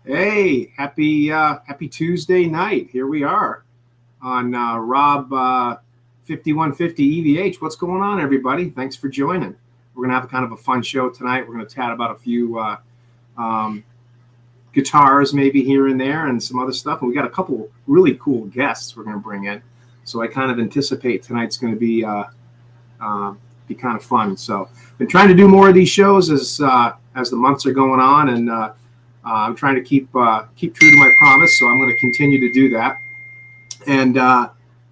Hey, happy Tuesday night. Here we are on Rob 5150 EVH. What's going on, everybody? Thanks for joining. We're gonna have kind of a fun show tonight. We're gonna chat about a few um, guitars, maybe here and there, and some other stuff. And we got a couple really cool guests we're gonna bring in. So I kind of anticipate tonight's gonna be kind of fun. So been trying to do more of these shows as the months are going on, and I'm trying to keep true to my promise, so I'm going to continue to do that. And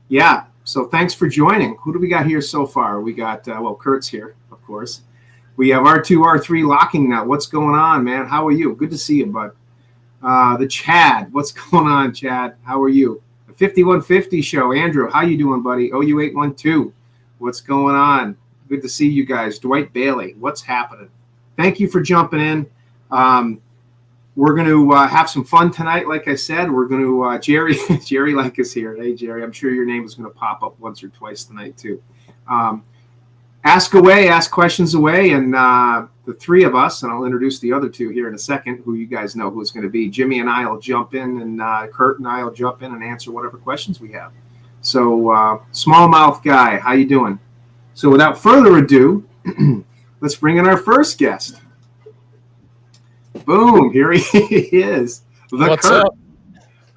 yeah, so thanks for joining. Who do we got here so far? We got Kurt's here, of course. We have R2, R3 locking now. What's going on, man? How are you? Good to see you, bud. The Chad, what's going on, Chad? How are you? The 5150 show, Andrew, how you doing, buddy? OU812, what's going on? Good to see you guys. Dwight Bailey, what's happening? Thank you for jumping in. We're going to have some fun tonight. Like I said, we're going to Jerry Like is here. Hey, Jerry, I'm sure your name is going to pop up once or twice tonight too. Ask away, ask questions away, and the three of us, and I'll introduce the other two here in a second, who you guys know who it's going to be. Jimmy and I will jump in, and Kurt and I will jump in and answer whatever questions we have. So, smallmouth guy, how you doing? So, without further ado, let's bring in our first guest. Boom! Here he is. What's Kurt. up?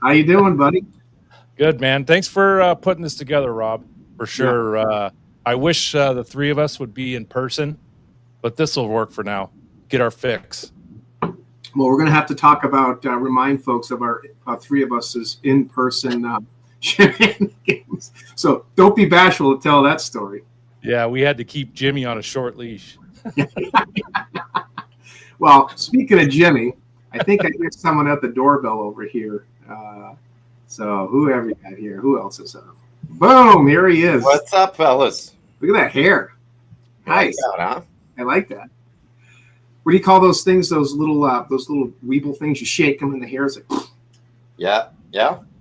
How you doing, buddy? Good, man. Thanks for putting this together, Rob. For sure. Yeah. I wish the three of us would be in person, but this will work for now. Get our fix. Well, we're going to have to talk about remind folks of our three of us is in person shenanigans. So don't be bashful to tell that story. Yeah, we had to keep Jimmy on a short leash. Well, speaking of Jimmy, I think I hear someone at the doorbell over here. So whoever you got here, who else is up? Boom! Here he is. What's up, fellas? Look at that hair. Nice. Like that, huh? I like that. What do you call those things? Those little weeble things. You shake them, and the hair is like. Yeah.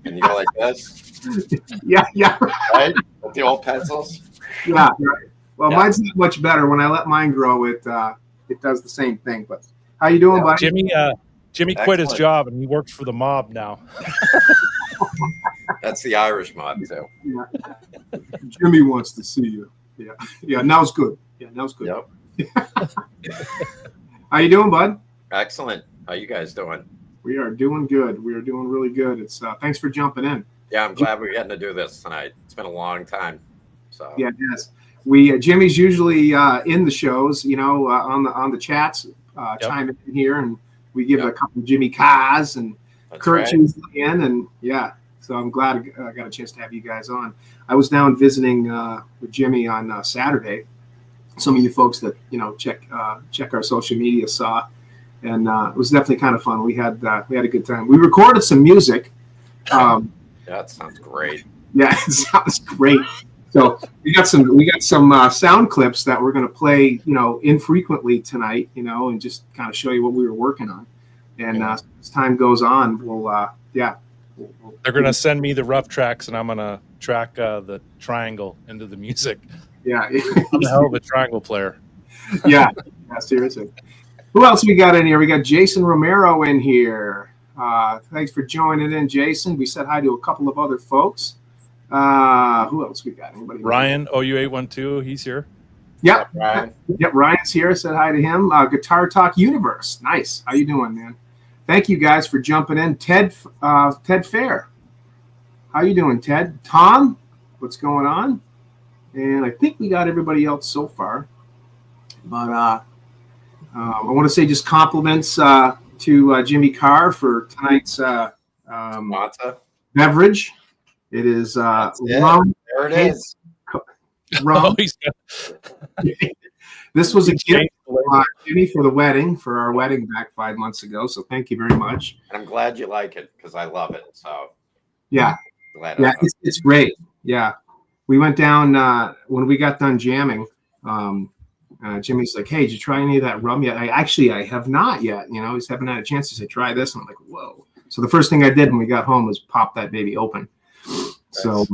And you go like this. Yeah. Right? With the old pencils. Yeah. Right. Well, mine's not much better. When I let mine grow, it does the same thing. But how you doing, buddy? Jimmy quit his job and he works for the mob now. That's the Irish mob too. Yeah. Jimmy wants to see you. Yeah. Now's good. Yep. How you doing, bud? Excellent. How you guys doing? We are doing good. We are doing really good. It's thanks for jumping in. Yeah, I'm glad we're getting to do this tonight. It's been a long time. So yeah, yes. We Jimmy's usually in the shows, on the chats, chime in here, and we give a couple of Jimmy Kaz and Kurt's usually in, and yeah. So I'm glad I got a chance to have you guys on. I was down visiting with Jimmy on Saturday. Some of you folks that check our social media saw, and it was definitely kind of fun. We had a good time. We recorded some music. Yeah, that sounds great. Yeah, it sounds great. So we got some sound clips that we're going to play, infrequently tonight, and just kind of show you what we were working on. And as time goes on, They're going to send me the rough tracks, and I'm going to track the triangle into the music. Yeah. I'm a hell of a triangle player. Yeah, seriously. Who else we got in here? We got Jason Romero in here. Thanks for joining in, Jason. We said hi to a couple of other folks. Who else we got? Anybody? Ryan, OU812, he's here. Yep. Ryan's here. Said hi to him. Guitar Talk Universe. Nice. How you doing, man? Thank you guys for jumping in. Ted Fair. How you doing, Ted? Tom, what's going on? And I think we got everybody else so far. But I want to say just compliments to Jimmy Carr for tonight's beverage. It is rum. There it is. Rum. This was a gift Jimmy for the wedding, for our wedding back 5 months ago. So thank you very much. And I'm glad you like it because I love it. So yeah, it's great. Yeah, we went down when we got done jamming. Jimmy's like, "Hey, did you try any of that rum yet?" I have not yet. He's haven't had a chance to say try this. And I'm like, whoa. So the first thing I did when we got home was pop that baby open. So,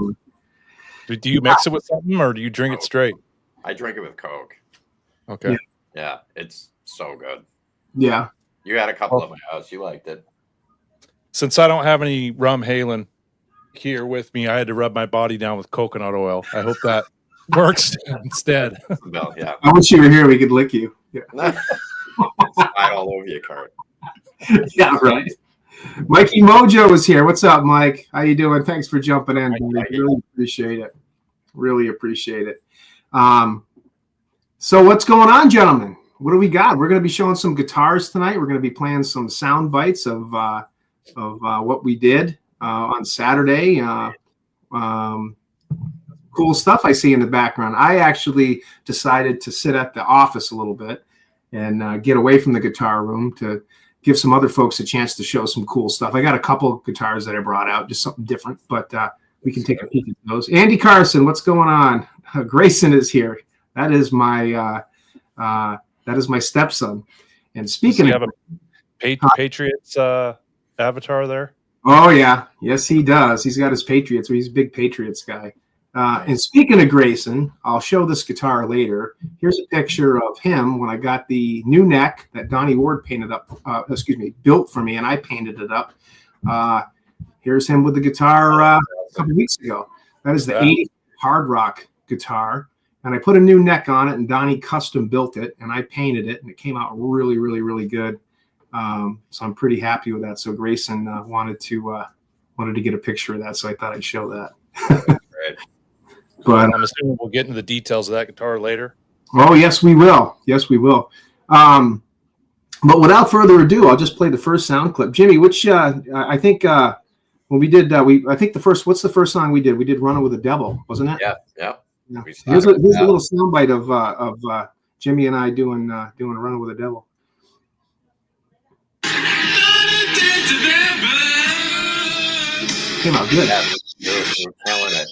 do you mix it with something or do you drink it straight? I drink it with Coke. Okay. Yeah, it's so good. Yeah. You had a couple of my house. You liked it. since I don't have any rum Halen here with me, I had to rub my body down with coconut oil. I hope that works instead. No, yeah. I wish you were here. We could lick you. Yeah, Slide all over your cart. yeah, right. Mikey Mojo is here. What's up, Mike? How you doing? Thanks for jumping in. Really appreciate it. Really appreciate it. So what's going on, gentlemen? What do we got? We're going to be showing some guitars tonight. We're going to be playing some sound bites of what we did on Saturday. Cool stuff I see in the background. I actually decided to sit at the office a little bit and get away from the guitar room to give some other folks a chance to show some cool stuff. I got a couple of guitars that I brought out, just something different, but we can take a peek at those. Andy Carson, what's going on? Grayson is here. That is my stepson. And speaking Does he of have a Patriots avatar there? Oh, yeah. Yes, he does. He's got his Patriots. He's a big Patriots guy. And speaking of Grayson, I'll show this guitar later. Here's a picture of him when I got the new neck that Donnie Ward built for me, and I painted it up. Here's him with the guitar a couple weeks ago. That is the 80 hard rock guitar. And I put a new neck on it, and Donnie custom built it, and I painted it, and it came out really, really, really good. So I'm pretty happy with that. So Grayson wanted to get a picture of that, so I thought I'd show that. Right. But I'm assuming we'll get into the details of that guitar later. Oh, yes, we will. Yes, we will. But without further ado, I'll just play the first sound clip. Jimmy, which I think when we did, I think what's the first song we did? We did "Running with the Devil," wasn't it? Yeah. Yeah. Here's a little soundbite of Jimmy and I doing "Running with the Devil." Came out good. Yeah, you're killing it.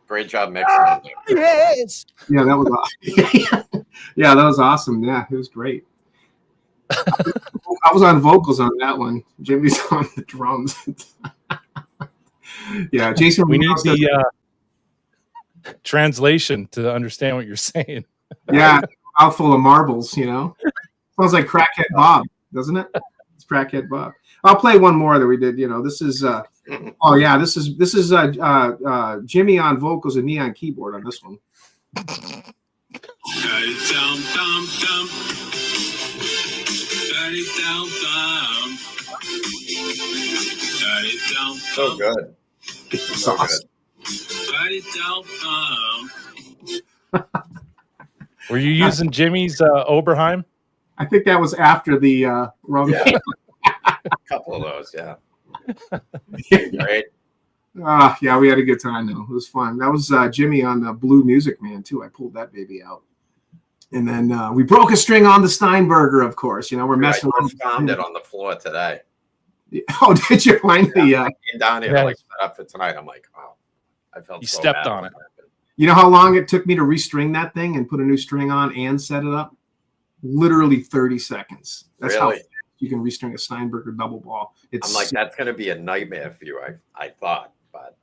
Great job mixing it. Yes. Yeah, that was awesome. Yeah, that was awesome. Yeah, it was great. I was on vocals on that one. Jimmy's on the drums. Yeah, Jason. We need the translation to understand what you're saying. Yeah, mouthful of marbles. You know, sounds like Crackhead Bob, doesn't it? It's Crackhead Bob. I'll play one more that we did. You know, this is. This is Jimmy on vocals and me on keyboard on this one. So good. It's awesome. Were you using Jimmy's Oberheim? I think that was after the rum. Yeah. A couple of those, yeah. Right. Yeah, we had a good time though. It was fun. That was Jimmy on the Blue Music Man too. I pulled that baby out, and then we broke a string on the Steinberger. Of course, you know we're messing. I found it on the floor today. Oh, did you find the? Down here, like set up for tonight. I'm like, wow. I felt. You so stepped bad on it. You know how long it took me to restring that thing and put a new string on and set it up? Literally 30 seconds. That's really? How you can restring a Steinberger double ball. I'm like, that's going to be a nightmare for you. I thought, but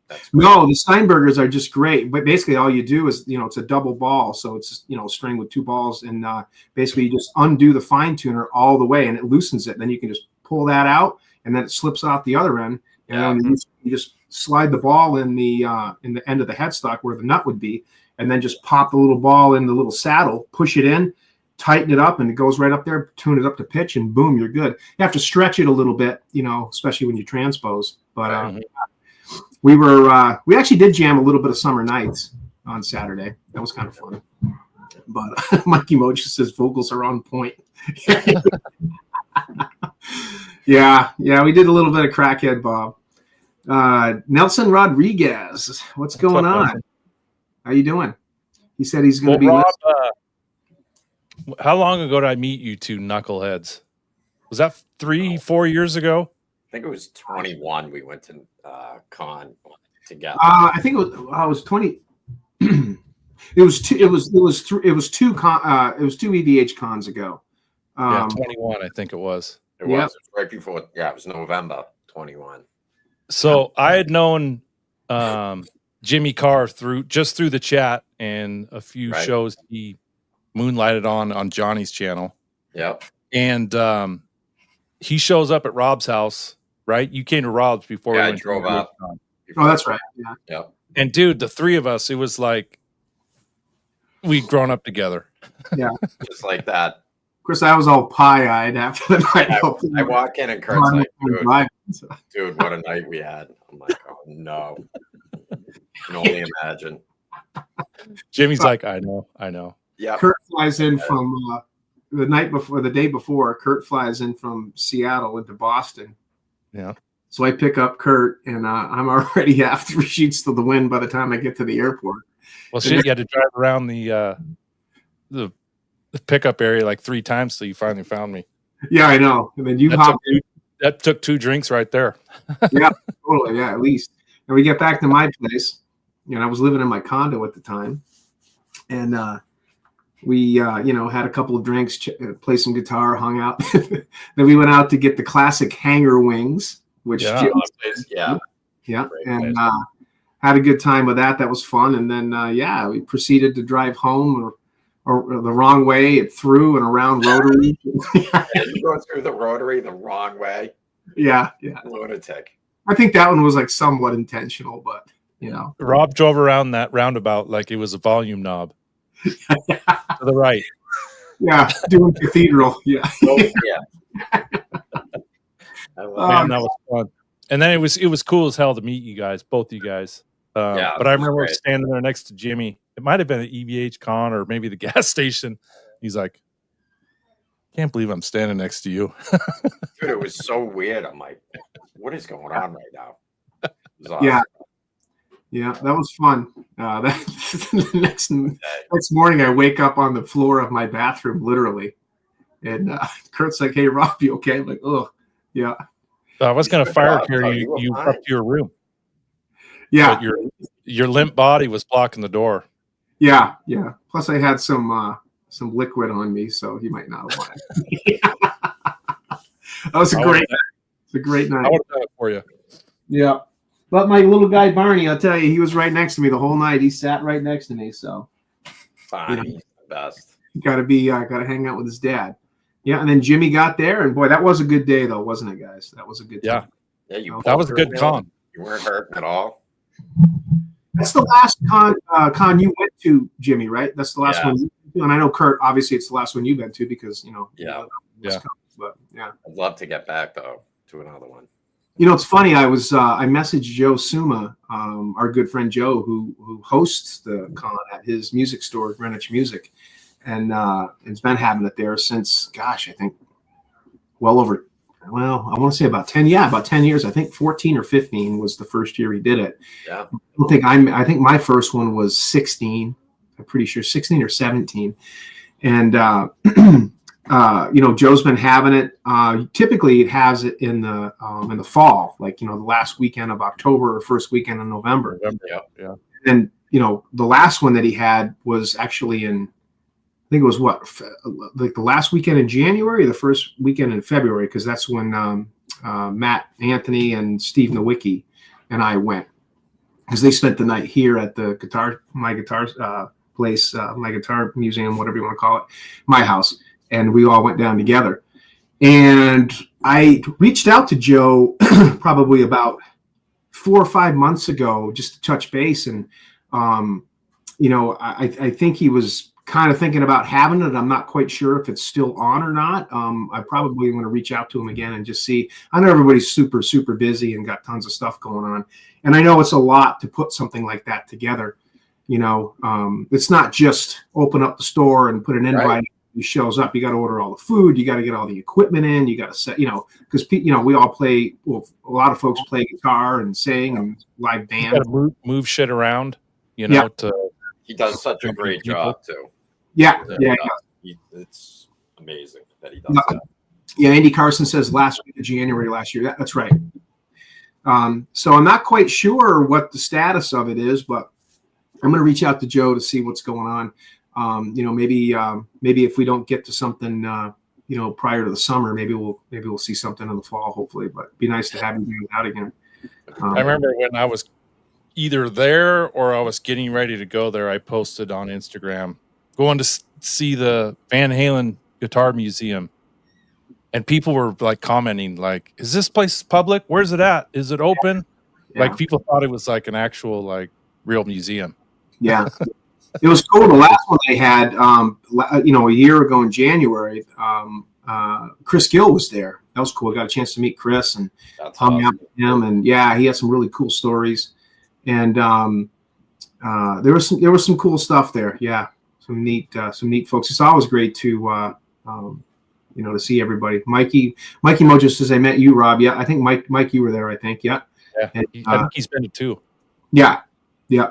that's no. The Steinbergers are just great. But basically, all you do is it's a double ball, so it's a string with two balls, and basically you just undo the fine tuner all the way, and it loosens it. Then you can just pull that out, and then it slips off the other end, and then you just slide the ball in the end of the headstock where the nut would be, and then just pop the little ball in the little saddle, push it in. Tighten it up and it goes right up there, tune it up to pitch, and boom, you're good. You have to stretch it a little bit, especially when you transpose. But we actually did jam a little bit of Summer Nights on Saturday. That was kind of fun. But Mikey Mojo says vocals are on point. Yeah, we did a little bit of Crackhead Bob. Nelson Rodriguez, what's going on? Nelson? How you doing? He said he's going to be Rob, how long ago did I meet you two knuckleheads? Was that 3-4 years ago? I think it was 21. We went to con together. I think it was 20. It was two EVH cons ago. 21, I think it was. It was right before. Yeah, it was November 21. So I had known Jimmy Carr through the chat and a few shows he moonlighted on Johnny's channel. Yep. And he shows up at Rob's house, right? You came to Rob's before. Yeah, we I went to drove the up. Con. Oh, that's right. Yeah. Yep. And dude, the three of us, it was like we'd grown up together. Yeah. Just like that. Of course, I was all pie-eyed after the night. I walk in and Kurt's like, dude, what a night we had. I'm like, oh no. I can only imagine. Jimmy's like, I know. Yeah. Kurt flies in from the day before. Kurt flies in from Seattle into Boston. Yeah. So I pick up Kurt, and I'm already half 3 sheets to the wind by the time I get to the airport. Well, shit, you had to drive around the pickup area like 3 times till you finally found me. Yeah, I know. And then that took 2 drinks right there. Yeah, totally. Yeah, at least. And we get back to my place, and I was living in my condo at the time, and we had a couple of drinks, play some guitar, hung out. Then we went out to get the classic hanger wings, which yeah, and had a good time with that. That was fun. And then we proceeded to drive home or the wrong way through and around Rotary. Yeah, you go through the Rotary the wrong way. Yeah. Lunatic. I think that one was like somewhat intentional, but Rob drove around that roundabout like it was a volume knob. To the right. Yeah, doing Cathedral. Yeah. Oh, yeah. Man, that was fun. And then it was cool as hell to meet you guys, both you guys. But I remember standing there next to Jimmy. It might have been an EVH con or maybe the gas station. He's like, can't believe I'm standing next to you. Dude, it was so weird. I'm like, what is going on right now? Awesome. Yeah, that was fun. The next morning, I wake up on the floor of my bathroom, literally. And Kurt's like, hey, Rob, you okay? I'm like, oh, yeah. I was going to fire carry you up to your room. Yeah. But your limp body was blocking the door. Yeah. Plus, I had some liquid on me, so he might not have wanted it. That was a great night. I would have done it for you. Yeah. But my little guy, Barney, I'll tell you, he was right next to me the whole night. He sat right next to me, so. Fine, best. Got to hang out with his dad. Yeah, and then Jimmy got there, and boy, that was a good day, though, wasn't it, guys? That was a good day. Yeah, that was a good con. You weren't hurting at all. That's the last con you went to, Jimmy, right? That's the last one. And I know, Kurt, obviously, it's the last one you've been to because, But yeah, I'd love to get back though to another one. It's funny. I messaged Joe Suma, our good friend Joe, who hosts the con at his music store, Greenwich Music, and has been having it there since, gosh, I think I want to say about 10 years. I think 14 or 15 was the first year he did it. Yeah. I think my first one was 16. I'm pretty sure 16 or 17. And, Joe's been having it. Typically it has it in the fall, like, the last weekend of October or first weekend of November. Yeah. And, the last one that he had was actually I think it was like the last weekend in January or the first weekend in February, because that's when Matt Anthony and Steve Nowicki and I went, because they spent the night here at the my guitar place, my guitar museum, whatever you want to call it, my house, and we all went down together. And I reached out to Joe probably about 4 or 5 months ago just to touch base, and I think he was kind of thinking about having it. I'm not quite sure if it's still on or not. I probably want to reach out to him again and just see. I know everybody's super, super busy and got tons of stuff going on. And I know it's a lot to put something like that together. It's not just open up the store and put an invite. Right. He shows up. You got to order all the food. You got to get all the equipment in. You got to set, because, we all play. Well, a lot of folks play guitar and sing and live band. You got to move shit around, He does such a great job too. Yeah. It's amazing that he does that. Yeah, Andy Carson says last week of January last year. That's right. So I'm not quite sure what the status of it is, but I'm going to reach out to Joe to see what's going on. Maybe if we don't get to something, prior to the summer, maybe we'll see something in the fall, hopefully. But it'd be nice to have you out again. I remember when I was either there or I was getting ready to go there, I posted on Instagram going to see the Van Halen Guitar Museum and people were like commenting, like, "Is this place public? Where's it at? Is it open?" Yeah. Like people thought it was like an actual like real museum. Yeah, it was cool. The last one they had, a year ago in January, Chris Gill was there. That was cool. I got a chance to meet Chris and hung out with him, and yeah, he had some really cool stories. And there was some cool stuff there. Yeah, some neat folks. It's always great to to see everybody. Mikey Mojo says, "I met you, Rob." Yeah, I think Mike, you were there. I think. Yeah. Yeah. And, I think he's been to 2. Yeah. Yeah.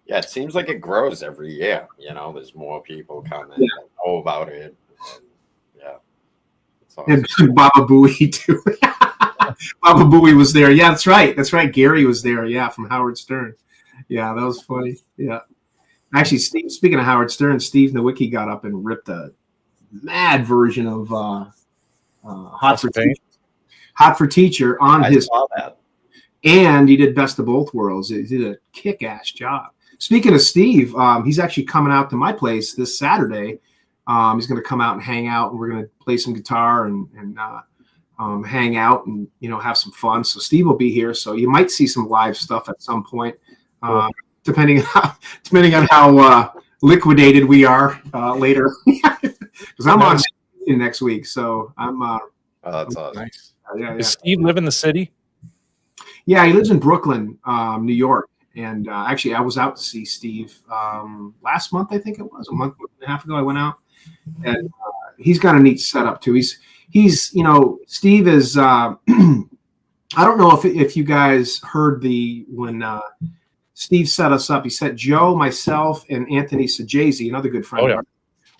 It seems like it grows every year. There's more people coming that know about it. And Baba Booey too. Baba Booey was there. Yeah, that's right. Gary was there. Yeah, from Howard Stern. Yeah, that was funny. Yeah. Actually, speaking of Howard Stern, Steve Nowicki got up and ripped a mad version of Hot for Teacher on his. Saw that. And he did Best of Both Worlds. He did a kick-ass job. Speaking of Steve, he's actually coming out to my place this Saturday. He's going to come out and hang out, and we're going to play some guitar and hang out and have some fun. So Steve will be here, so you might see some live stuff at some point, depending on how liquidated we are later. Because I'm on next week, so I'm. Oh, that's awesome. Nice. Yeah. Does Steve live in the city? Yeah, he lives in Brooklyn, New York. And actually, I was out to see Steve last month. I think it was a month and a half ago. I went out, and he's got a neat setup too. He's Steve is. I don't know if you guys heard when Steve set us up. He set Joe, myself, and Anthony Sajazi, another good friend of ours,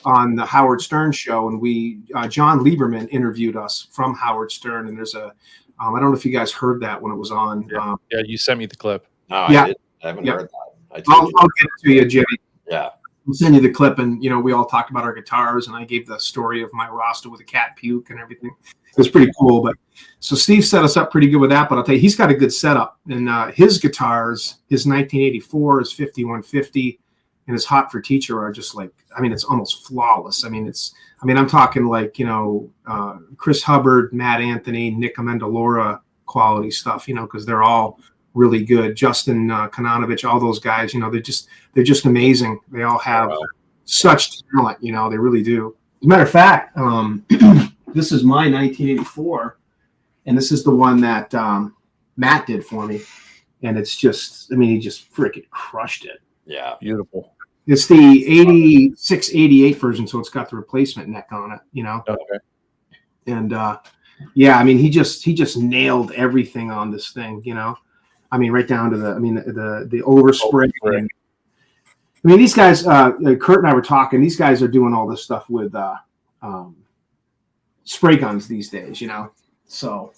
on the Howard Stern show, and we John Lieberman interviewed us from Howard Stern. And there's I don't know if you guys heard that when it was on. Yeah, you sent me the clip. No, yeah. I haven't heard that. I'll get it to you, Jimmy. Yeah. I'll send you the clip, and we all talked about our guitars, and I gave the story of my roster with a cat puke and everything. It was pretty cool. But so Steve set us up pretty good with that. But I'll tell you, he's got a good setup, and his guitars, his 1984, his 5150, and his Hot for Teacher are just like, it's almost flawless. I'm talking like Chris Hubbard, Matt Anthony, Nick Amendolara quality stuff. Because they're all really good. Justin Kananovich, all those guys, they're just amazing. They all have such talent, they really do. As a matter of fact, this is my 1984, and this is the one that Matt did for me. And it's just, he just freaking crushed it. Yeah. Beautiful. It's the 86, 88 version, so it's got the replacement neck on it, Okay. And he just nailed everything on this thing, right down to the overspray. These guys, Kurt and I were talking. These guys are doing all this stuff with spray guns these days, So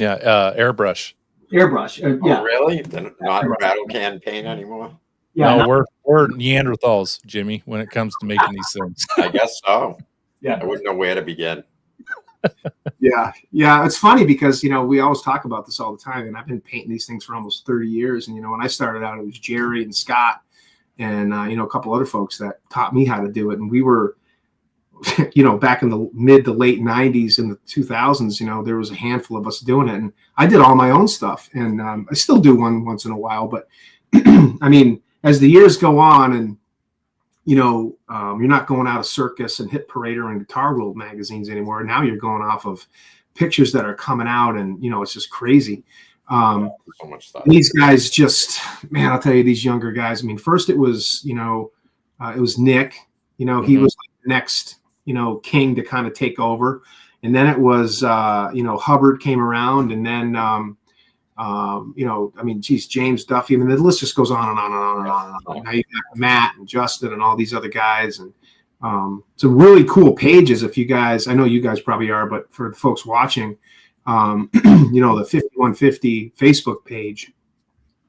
airbrush. Airbrush. Oh, really? They're not rattle can paint anymore. Yeah, no, we're Neanderthals, Jimmy, when it comes to making these things. I guess so. Yeah, I wouldn't know where to begin. Yeah. It's funny because we always talk about this all the time, and I've been painting these things for almost 30 years. And when I started out, it was Jerry and Scott, and a couple other folks that taught me how to do it. And we were, back in the mid to late 90s and the 2000s, there was a handful of us doing it, and I did all my own stuff, and I still do one once in a while. But as the years go on, and you're not going out of Circus and Hit Parader and Guitar World magazines anymore. Now you're going off of pictures that are coming out, and it's just crazy. So much stuff. These guys just, man, I'll tell you, these younger guys. First it was it was Nick. He was like the next king to kind of take over, and then it was Hubbard came around, and then James Duffy. The list just goes on and on and on and on and on. Now you got Matt and Justin and all these other guys, and some really cool pages. If you guys, I know you guys probably are, but for folks watching, the 5150 Facebook page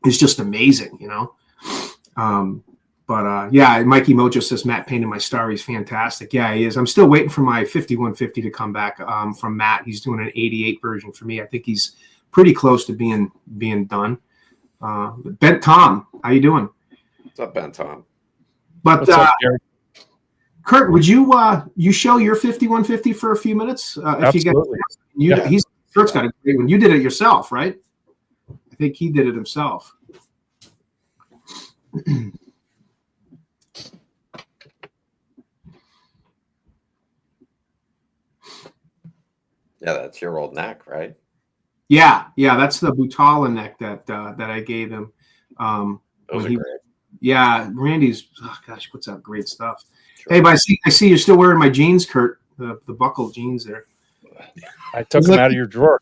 is just amazing, Mikey Mojo says Matt painted my star. He's fantastic. Yeah, he is. I'm still waiting for my 5150 to come back from Matt. He's doing an 88 version for me. I think he's pretty close to being done. Ben Tom, how you doing? What's up, Ben Tom? But What's up, Jerry? Kurt, would you show your 5150 for a few minutes? If Absolutely. Kurt's got a great one. You did it yourself, right? I think he did it himself. Yeah, that's your old neck, right? Yeah, that's the Butala neck that I gave him. Those are great. Yeah, Randy's. Oh gosh, what's that great stuff? Sure. Hey, but I see you're still wearing my jeans, Kurt. The buckled jeans there. I took them out of your drawer.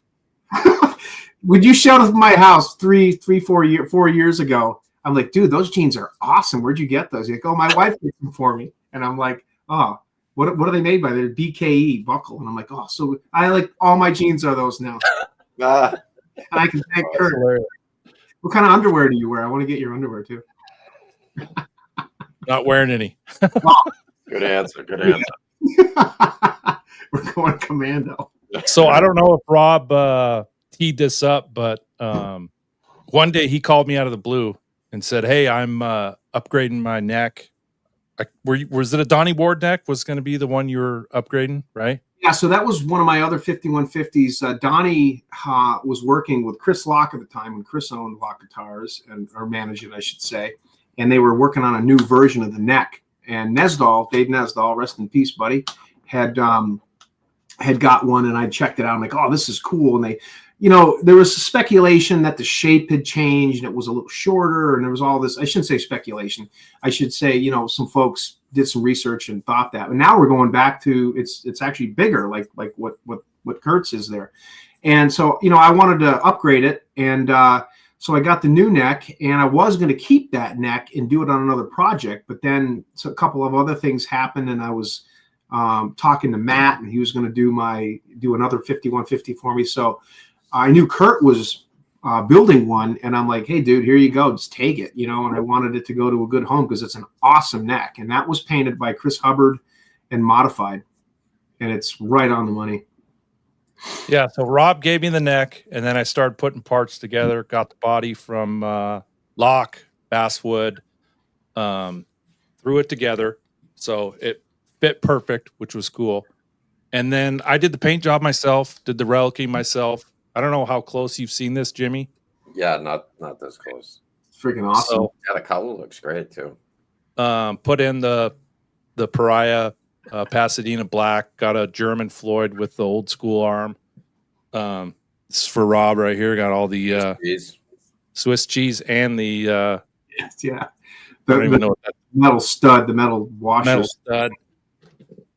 When you showed up at my house 4 years ago, I'm like, dude, those jeans are awesome. Where'd you get those? You're like, oh, my wife made them for me. And I'm like, oh, what are they made by? They're BKE buckle. And I'm like, oh, so I like all my jeans are those now. And I can thank Kurt. What kind of underwear do you wear? I want to get your underwear too. Not wearing any. Good answer. Good answer. We're going commando. So I don't know if Rob teed this up, but one day he called me out of the blue and said, "Hey, I'm upgrading my neck." Was it a Donnie Ward neck? Was going to be the one you were upgrading, right? Yeah, so that was one of my other 5150s. Donnie was working with Chris Locke at the time when Chris owned Locke Guitars, or managed it, I should say. And they were working on a new version of the neck. And Nesdahl, Dave Nesdahl, rest in peace, buddy, had got one, and I checked it out. I'm like, oh, this is cool. And they, there was speculation that the shape had changed and it was a little shorter, and there was all this. I shouldn't say speculation. I should say, some folks did some research and thought that. And now we're going back to it's actually bigger, like what Kurt's is there. And so, I wanted to upgrade it, and so I got the new neck, and I was going to keep that neck and do it on another project. But then a couple of other things happened, and I was talking to Matt, and he was going to do another 5150 for me. So I knew Kurt was building one, and I'm like, hey, dude, here you go. Just take it, and I wanted it to go to a good home because it's an awesome neck. And that was painted by Chris Hubbard and modified, and it's right on the money. Yeah, so Rob gave me the neck, and then I started putting parts together. Got the body from Locke, Basswood, threw it together, so it fit perfect, which was cool. And then I did the paint job myself, did the reliquing myself. I don't know how close you've seen this, Jimmy. Yeah, not this close. It's freaking awesome. So, yeah, the color looks great too. Put in the Pariah. Pasadena black, got a German Floyd with the old school arm. This is for Rob right here. Got all the Swiss cheese and the the metal stud, the metal washer. Metal stud.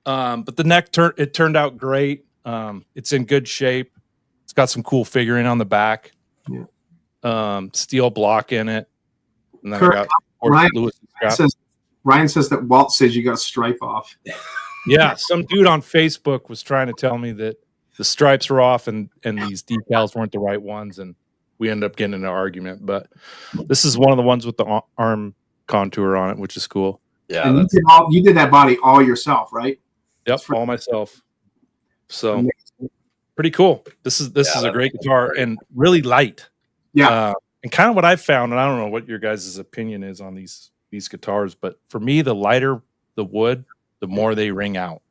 But the neck turned out great. It's in good shape. It's got some cool figuring on the back. Yeah. Steel block in it. And then Kurt, I got Ryan says that Walt says you got a stripe off. Yeah, some dude on Facebook was trying to tell me that the stripes were off and these decals weren't the right ones, and we ended up getting in an argument. But this is one of the ones with the arm contour on it, which is cool. Yeah, and you did that body all yourself, right? Yep, all myself. So pretty cool. This is a great guitar and really light. Yeah, and kind of what I've found, and I don't know what your guys' opinion is on these guitars, but for me, the lighter the wood, the more they ring out.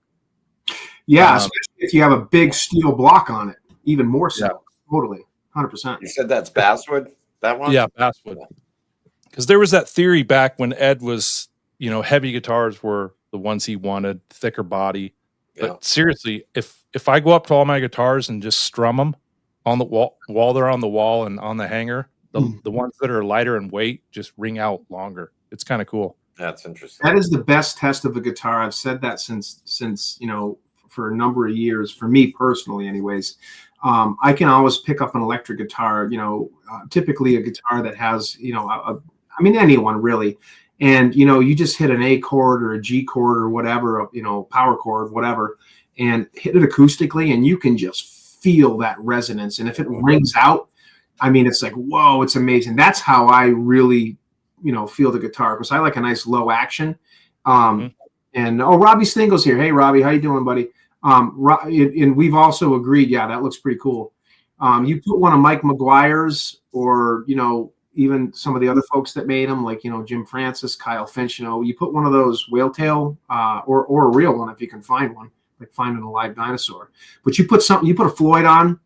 Yeah, especially if you have a big steel block on it, even more so. Yeah. Totally, 100%. You said that's basswood, that one? Yeah, basswood. Because there was that theory back when Ed was, heavy guitars were the ones he wanted, thicker body. Yeah. But seriously, if I go up to all my guitars and just strum them on the wall while they're on the wall and on the hanger, the ones that are lighter in weight just ring out longer. It's kind of cool. That's interesting. That is the best test of a guitar. I've said that since for a number of years. For me personally, anyways, I can always pick up an electric guitar. Typically a guitar that has anyone really, and you just hit an A chord or a G chord or whatever, power chord, whatever, and hit it acoustically, and you can just feel that resonance. And if it rings out, it's like, whoa, it's amazing. That's how I really feel the guitar, because I like a nice low action. And Robbie Stingle's here. Hey, Robbie, how you doing, buddy? And we've also agreed, yeah, that looks pretty cool. You put one of Mike McGuire's or even some of the other folks that made them, like, Jim Francis, Kyle Finch, you put one of those whale tail or a real one if you can find one, like finding a live dinosaur. But you put a Floyd on.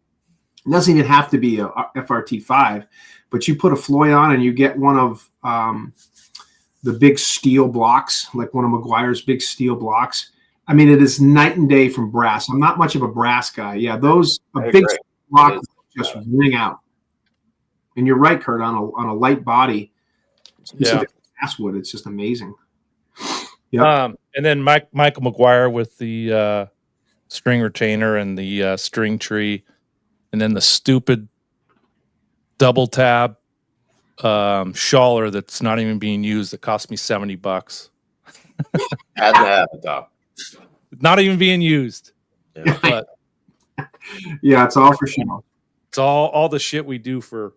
It doesn't even have to be a FRT5, but you put a Floyd on and you get one of the big steel blocks, like one of McGuire's big steel blocks. I mean, it is night and day from brass. I'm not much of a brass guy. Yeah, a big block just ring out. And you're right, Kurt, on a light body. Yeah, basswood. It's just amazing. Yeah. And then Michael McGuire with the string retainer and the string tree, and then the stupid double tab shaller that's not even being used that cost me $70. Had to have it though. Not even being used. Yeah. But yeah, it's all for sure. It's all the shit we do for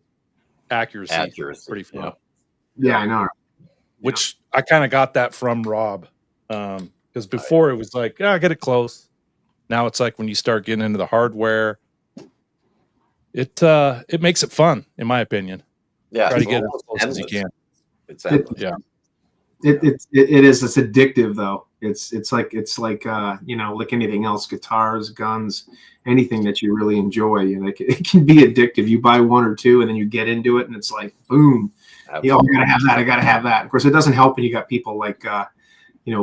accuracy. Pretty fun. Yeah, I know. Which I kind of got that from Rob. Because before it was like, I get it close. Now it's like when you start getting into the hardware, it makes it fun, in my opinion. Yeah, try to get as close as you can. It's endless. It is. It's addictive though. It's like like anything else, guitars, guns, anything that you really enjoy. It can be addictive. You buy one or two and then you get into it and it's like boom. Absolutely. I gotta have that. Of course, it doesn't help when you got people like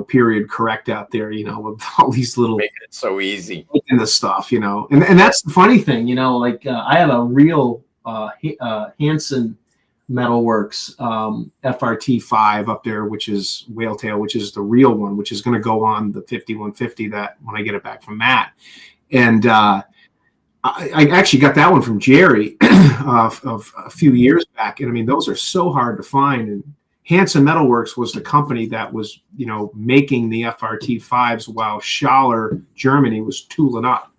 period correct out there, with all these little making it so easy in the stuff, and that's the funny thing, I had a real Hanson Metalworks FRT5 up there, which is whale tail, which is the real one, which is going to go on the 5150 that when I get it back from Matt. And I actually got that one from Jerry of a few years back. And I mean, those are so hard to find. And Hanson Metalworks was the company that was, making the FRT5s while Schaller Germany was tooling up.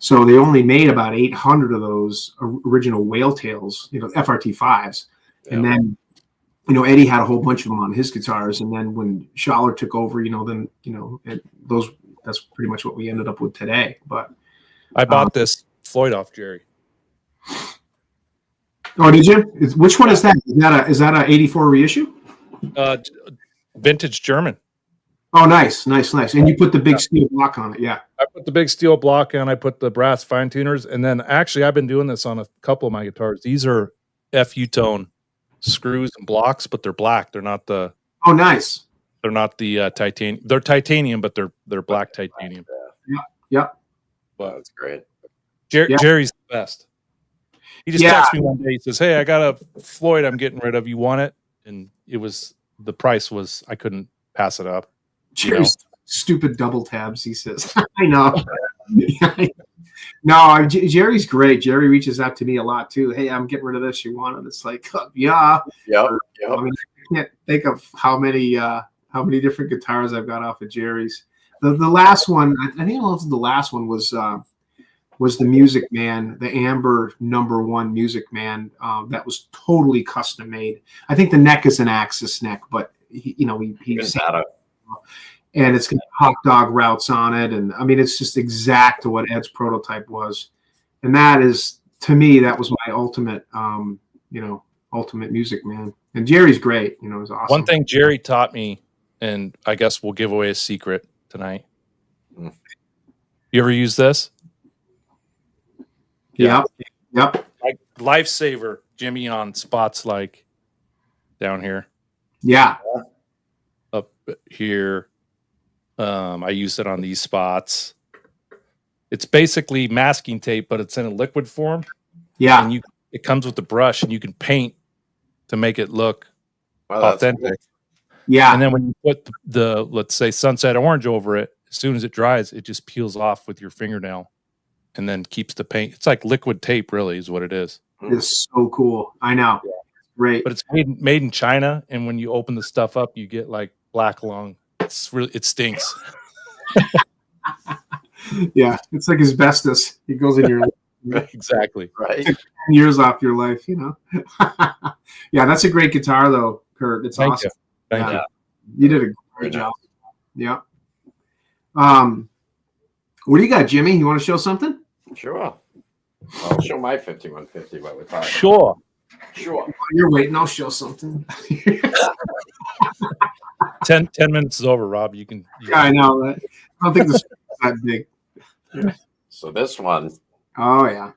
So they only made about 800 of those original whale tails, FRT5s. Yeah. And then, Eddie had a whole bunch of them on his guitars. And then when Schaller took over, that's pretty much what we ended up with today. But I bought this Floyd off Jerry. Oh, did you? Which one is that? Is that a 84 reissue? Vintage German. Oh, nice. And you put the big steel block on it, yeah. I put the big steel block on. I put the brass fine tuners, and then actually I've been doing this on a couple of my guitars. These are FU tone screws and blocks, but they're black. They're not the. Oh, nice. They're not the titanium. They're titanium, but they're black titanium. Yeah. Well, that's great. Jerry's the best. He just texts me one day. He says, "Hey, I got a Floyd. I'm getting rid of. You want it?" And the price was I couldn't pass it up. Jerry's stupid double tabs, he says. I know. No, Jerry's great. Jerry reaches out to me a lot too. Hey, I'm getting rid of this. You want it? It's like, yeah. Yep. I mean, I can't think of how many different guitars I've got off of Jerry's. The last one, I think the last one was the Music Man, the Amber #1 Music Man. That was totally custom made. I think the neck is an Axis neck, but he's and it's got hot dog routes on it, and I mean it's just exact to what Ed's prototype was, and that is, to me, that was my ultimate Music Man. And Jerry's great, it's awesome. One thing Jerry taught me, and I guess we'll give away a secret tonight. You ever use this? Yep. Like Lifesaver, Jimmy, on spots like down here. Yeah. Up here. I use it on these spots. It's basically masking tape, but it's in a liquid form. Yeah. And it comes with the brush, and you can paint to make it look authentic. Cool. Yeah. And then when you put the let's say sunset orange over it, as soon as it dries, it just peels off with your fingernail and then keeps the paint. It's like liquid tape, really, is what it is. It's so cool. I know. Yeah. Great. But it's made in China, and when you open the stuff up, you get like black lung. It stinks. Yeah, it's like asbestos. It goes in your exactly right. 10 years off your life, Yeah, that's a great guitar though, Kurt. It's awesome. Thank you. You did a great job. Yeah. What do you got, Jimmy? You want to show something? Sure. I'll show my 5150 while we're talking. Sure. Sure. While you're waiting, I'll show something. 10 minutes is over, Rob. You can. Yeah, I know that. I don't think this is that big. Yeah. So this one. Oh yeah.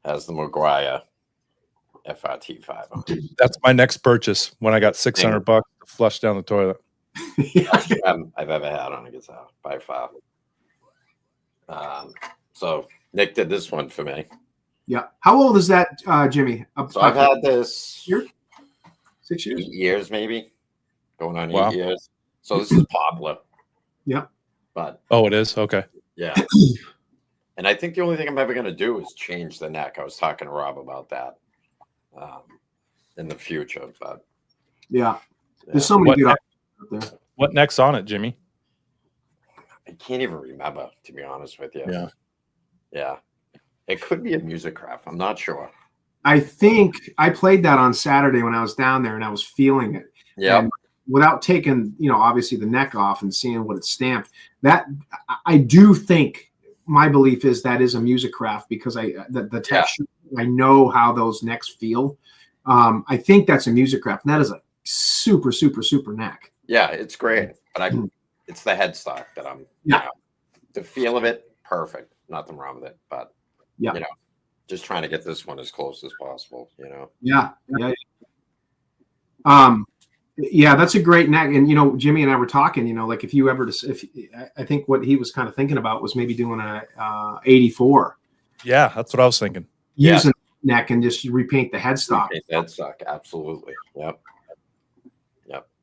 Has the Maguire FRT 5 on it. That's my next purchase when I got $600 to flush down the toilet. I've ever had on a guitar by far. So Nick did this one for me. Yeah. How old is that, Jimmy? So I've had this 6 years, 8 years, maybe going on Wow. 8 years. So this is popular. Yeah. But it is okay. Yeah. And I think the only thing I'm ever going to do is change the neck. I was talking to Rob about that in the future. But yeah, there's so many good options out there. What neck's on it, Jimmy? I can't even remember, to be honest with you. Yeah. Yeah. It could be a music craft. I'm not sure. I think I played that on Saturday when I was down there and I was feeling it. Yeah. And without taking, obviously the neck off and seeing what it's stamped, that I do think my belief is that is a music craft because the texture, I know how those necks feel. I think that's a music craft. And that is a super, super, super neck. Yeah, it's great. But it's the headstock that I'm, the feel of it, perfect. Nothing wrong with it. But, just trying to get this one as close as possible, Yeah. Yeah, that's a great neck. And, Jimmy and I were talking, like if you ever, I think what he was kind of thinking about was maybe doing a 84. Yeah, that's what I was thinking. Using the neck and just repaint the headstock. Repaint the headstock, absolutely. Yep,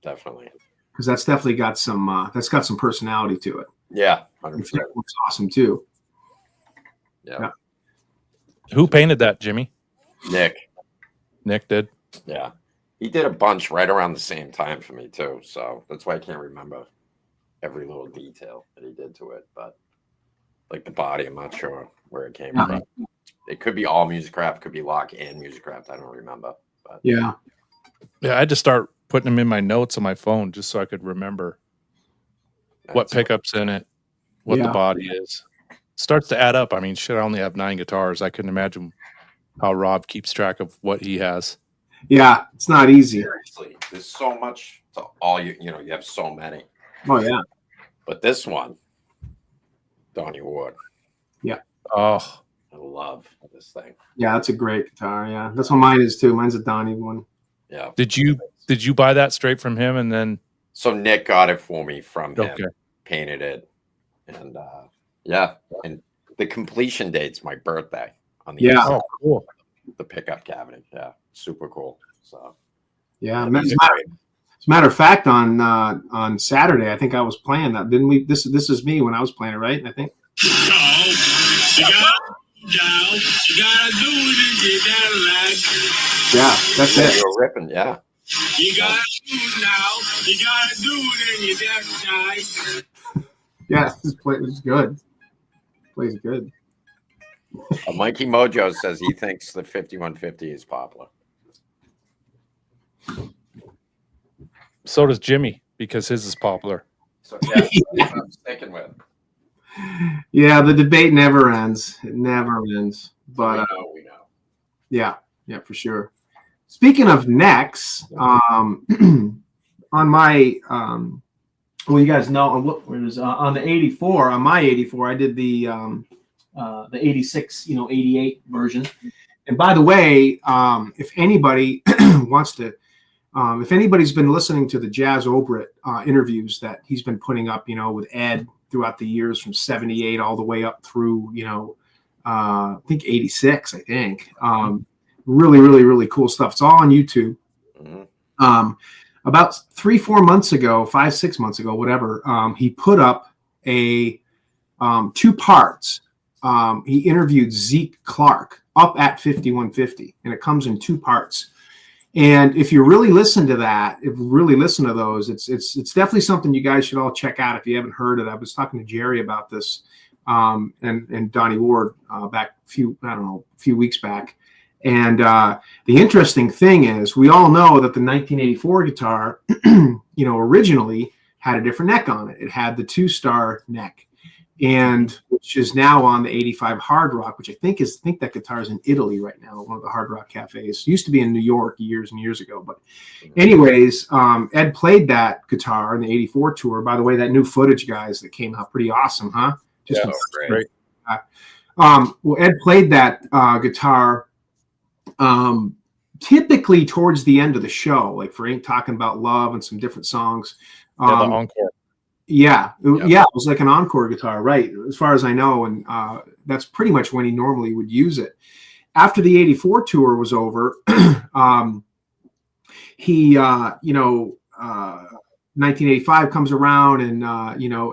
definitely. Because that's definitely got some, personality to it. Yeah, 100%. It looks awesome too. Yeah. Who painted that, Jimmy? Nick did. Yeah. He did a bunch right around the same time for me too. So that's why I can't remember every little detail that he did to it. But like the body, I'm not sure where it came from. It could be all Musicraft, could be Lock and Musicraft. I don't remember. But yeah, I had to start putting them in my notes on my phone just so I could remember what pickups in it, what the body is. Starts to add up. I mean, shit, I only have 9 guitars. I couldn't imagine how Rob keeps track of what he has. Yeah, it's not easy. Seriously, there's so much to all you have so many. Oh yeah. But this one, Donnie Ward. Yeah. Oh, I love this thing. Yeah, that's a great guitar. Yeah, that's what mine is too. Mine's a Donnie one. Yeah. Did you buy that straight from him and then? So Nick got it for me from him. Okay. Painted it, and and the completion date's my birthday on the oh, cool. The pickup cavity. Yeah, super cool. So yeah, as a matter of fact, on Saturday, I think I was playing that. Didn't we? This is me when I was playing it, right? I think. Yeah, that's it. You were ripping, yeah. You gotta do it now. You gotta do it in your death time. Yeah, this play is good. Plays good. Mikey Mojo says he thinks the 5150 is popular. So does Jimmy because his is popular. So yeah, that's what I'm sticking with. Yeah, the debate never ends. It never ends. But we know. Yeah, for sure. Speaking of necks, on my well, you guys know on the 84, on my 84, I did the 86, 88 version. And by the way, if anybody wants to, if anybody's been listening to the Jazz Obrit interviews that he's been putting up, with Ed throughout the years from 78 all the way up through, I think 86, I think. Really, really, really cool stuff. It's all on YouTube. Mm-hmm. About 3-4 months ago, 5-6 months ago, whatever, he put up a 2 parts. He interviewed Zeke Clark up at 5150, and it comes in 2 parts. And if you really listen to that, those, it's definitely something you guys should all check out if you haven't heard it. I was talking to Jerry about this and Donnie Ward back a few weeks back. And the interesting thing is, we all know that the 1984 guitar, originally had a different neck on it. It had the 2-star neck. and which is now on the 85 Hard Rock, which I think that guitar is in Italy right now, one of the Hard Rock cafes. It used to be in New York years and years ago. But anyways, Ed played that guitar in the 84 tour. By the way, that new footage, guys, that came out, pretty awesome, huh? Just great. Well, Ed played that guitar typically towards the end of the show, like for Ain't Talking About Love and some different songs. The encore. Yeah, it was like an encore guitar, right? As far as I know, and that's pretty much when he normally would use it. After the 84 tour was over, he, 1985 comes around, and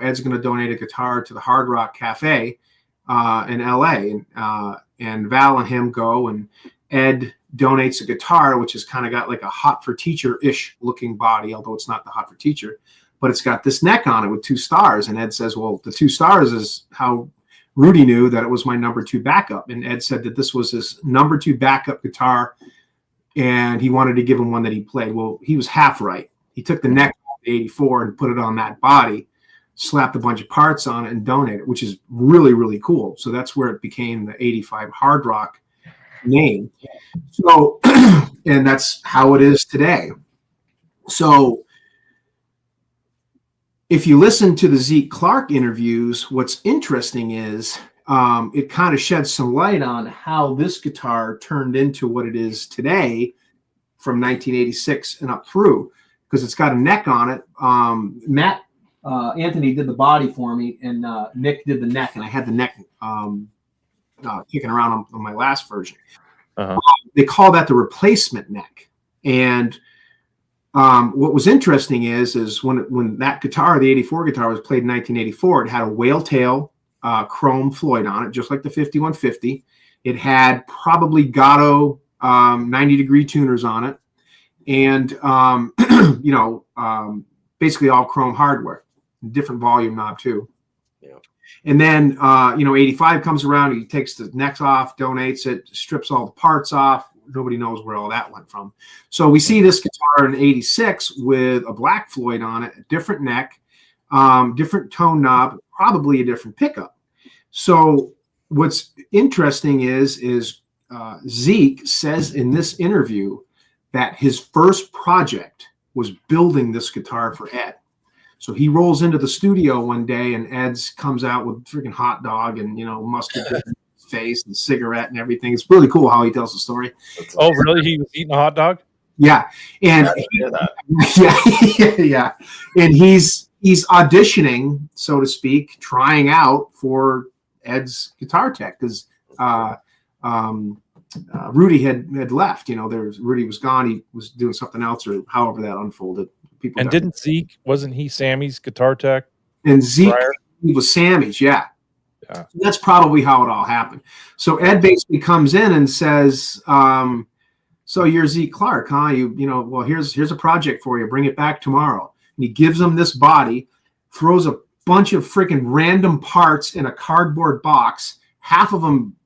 Ed's going to donate a guitar to the Hard Rock Cafe in LA, and Val and him go, and Ed donates a guitar, which has kind of got like a Hot for Teacher-ish looking body, although it's not the Hot for Teacher, but it's got this neck on it with 2 stars. And Ed says, well, the 2 stars is how Rudy knew that it was my number 2 backup. And Ed said that this was his number 2 backup guitar, and he wanted to give him one that he played. Well, he was half right. He took the neck off the 84 and put it on that body, slapped a bunch of parts on it, and donated it, which is really, really cool. So that's where it became the 85 Hard Rock name. So, and that's how it is today. So if you listen to the Zeke Clark interviews, what's interesting is it kind of sheds some light on how this guitar turned into what it is today from 1986 and up through, because it's got a neck on it. Matt Anthony did the body for me, and Nick did the neck, and I had the neck kicking around on my last version. They call that the replacement neck. And what was interesting is when that guitar, the 84 guitar, was played in 1984, it had a whale tail chrome Floyd on it, just like the 5150. It had probably Gatto 90-degree tuners on it, and basically all chrome hardware, different volume knob too. And then, 85 comes around, he takes the neck off, donates it, strips all the parts off. Nobody knows where all that went from. So we see this guitar in 86 with a black Floyd on it, a different neck, different tone knob, probably a different pickup. So what's interesting is Zeke says in this interview that his first project was building this guitar for Ed. So he rolls into the studio one day, and Ed's comes out with a freaking hot dog and, mustard in his face and cigarette and everything. It's really cool how he tells the story. Oh, really? He was eating a hot dog? Yeah. And yeah. And he's auditioning, so to speak, trying out for Ed's guitar tech, because Rudy had left. Rudy was gone. He was doing something else, or however that unfolded. And didn't Zeke, wasn't he Sammy's guitar tech? And Zeke, he was Sammy's, yeah. That's probably how it all happened. So Ed basically comes in and says, so you're Zeke Clark, huh? Well, here's a project for you. Bring it back tomorrow. And he gives him this body, throws a bunch of freaking random parts in a cardboard box. Half of them,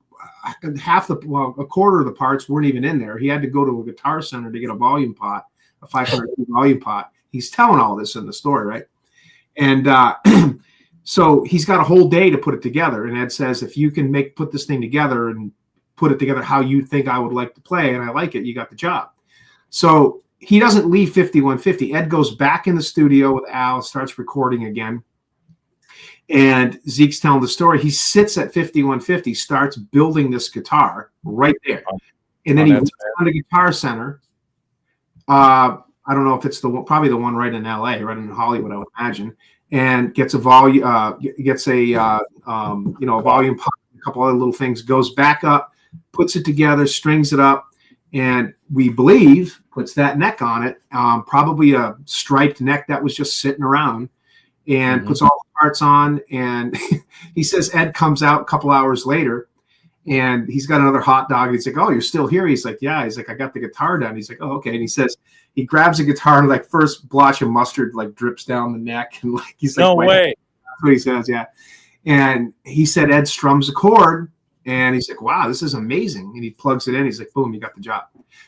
a quarter of the parts weren't even in there. He had to go to a Guitar Center to get a volume pot, a 500 volume pot. He's telling all this in the story, right? And so he's got a whole day to put it together. And Ed says, if you can put this thing together and put it together how you think I would like to play, and I like it, you got the job. So he doesn't leave 5150. Ed goes back in the studio with Al, starts recording again. And Zeke's telling the story. He sits at 5150, starts building this guitar right there. And then he went down to Guitar Center. I don't know if it's probably the one right in LA, right in Hollywood, I would imagine, and gets a volume, a volume pop, a couple other little things, goes back up, puts it together, strings it up, and we believe puts that neck on it, probably a striped neck that was just sitting around, and puts all the parts on. And he says Ed comes out a couple hours later, and he's got another hot dog. And he's like, "Oh, you're still here?" He's like, "Yeah." He's like, "I got the guitar done." He's like, "Oh, okay." And he says he grabs a guitar, and like first blotch of mustard drips down the neck, and he's like, "No way!" That's what he says, yeah. And he said Ed strums a chord, and he's like, "Wow, this is amazing." And he plugs it in. He's like, "Boom, you got the job."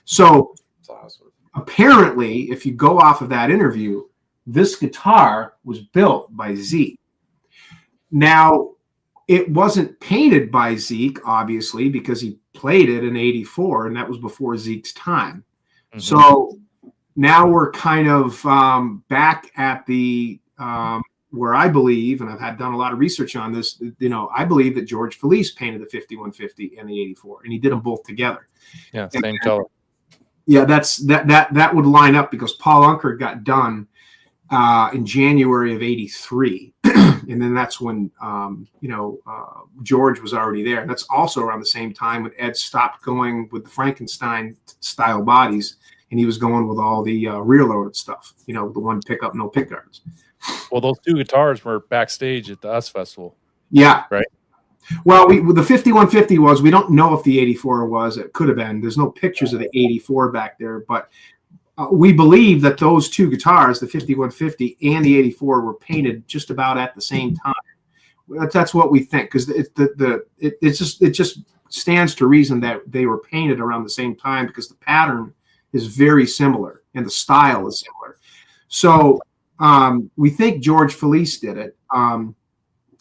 So awesome. Apparently, if you go off of that interview, this guitar was built by Zeke. Now, it wasn't painted by Zeke, obviously, because he played it in '84, and that was before Zeke's time. Mm-hmm. So now we're kind of back at the where I believe, and I've done a lot of research on this, I believe that George Felice painted the 5150 and the 84, and he did them both together. Yeah, same color. Yeah, that would line up because Paul Unkert got done in January of '83, and then that's when George was already there. And that's also around the same time when Ed stopped going with the Frankenstein style bodies, and he was going with all the rear loaded stuff. The one pickup, no pick guards. Well, those two guitars were backstage at the US Festival. Yeah. Right. Well, the 5150 was. We don't know if the 84 was. It could have been. There's no pictures of the 84 back there, but we believe that those two guitars, the 5150 and the 84, were painted just about at the same time. That's what we think, because it just stands to reason that they were painted around the same time because the pattern is very similar and the style is similar. So we think George Felice did it.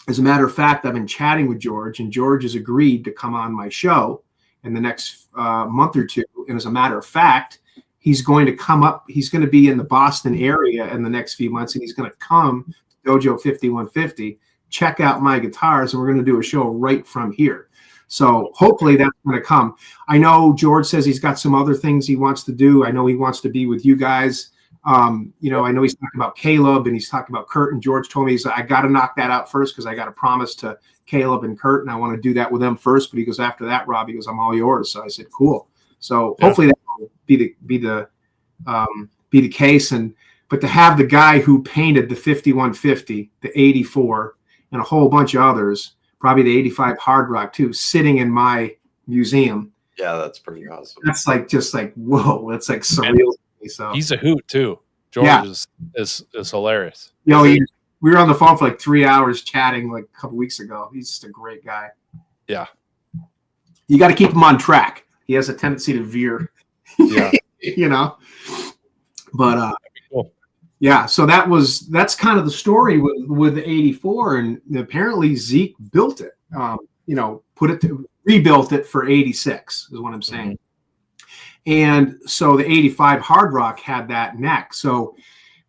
As a matter of fact, I've been chatting with George, and George has agreed to come on my show in the next month or two. And as a matter of fact, he's going to come up. He's going to be in the Boston area in the next few months, and he's going to come to Dojo 5150, check out my guitars, and we're going to do a show right from here. So hopefully that's going to come. I know George says he's got some other things he wants to do. I know he wants to be with you guys. I know he's talking about Caleb and he's talking about Kurt, and George told me I got to knock that out first because I got a promise to Caleb and Kurt, and I want to do that with them first. But he goes, after that, Rob, he goes, I'm all yours. So I said, cool. So hopefully that will be the case. But to have the guy who painted the 5150, the 84, and a whole bunch of others, probably the 85 Hard Rock too, sitting in my museum. Yeah, that's pretty awesome. That's just like whoa. That's like surreal. So he's a hoot too. George is hilarious. We were on the phone for like 3 hours chatting like a couple weeks ago. He's just a great guy. Yeah. You got to keep him on track. He has a tendency to veer. Yeah. But cool. Yeah, so that's kind of the story with the 84, and apparently Zeke built it. Rebuilt it for 86 is what I'm saying. Mm-hmm. And so the 85 Hard Rock had that neck. So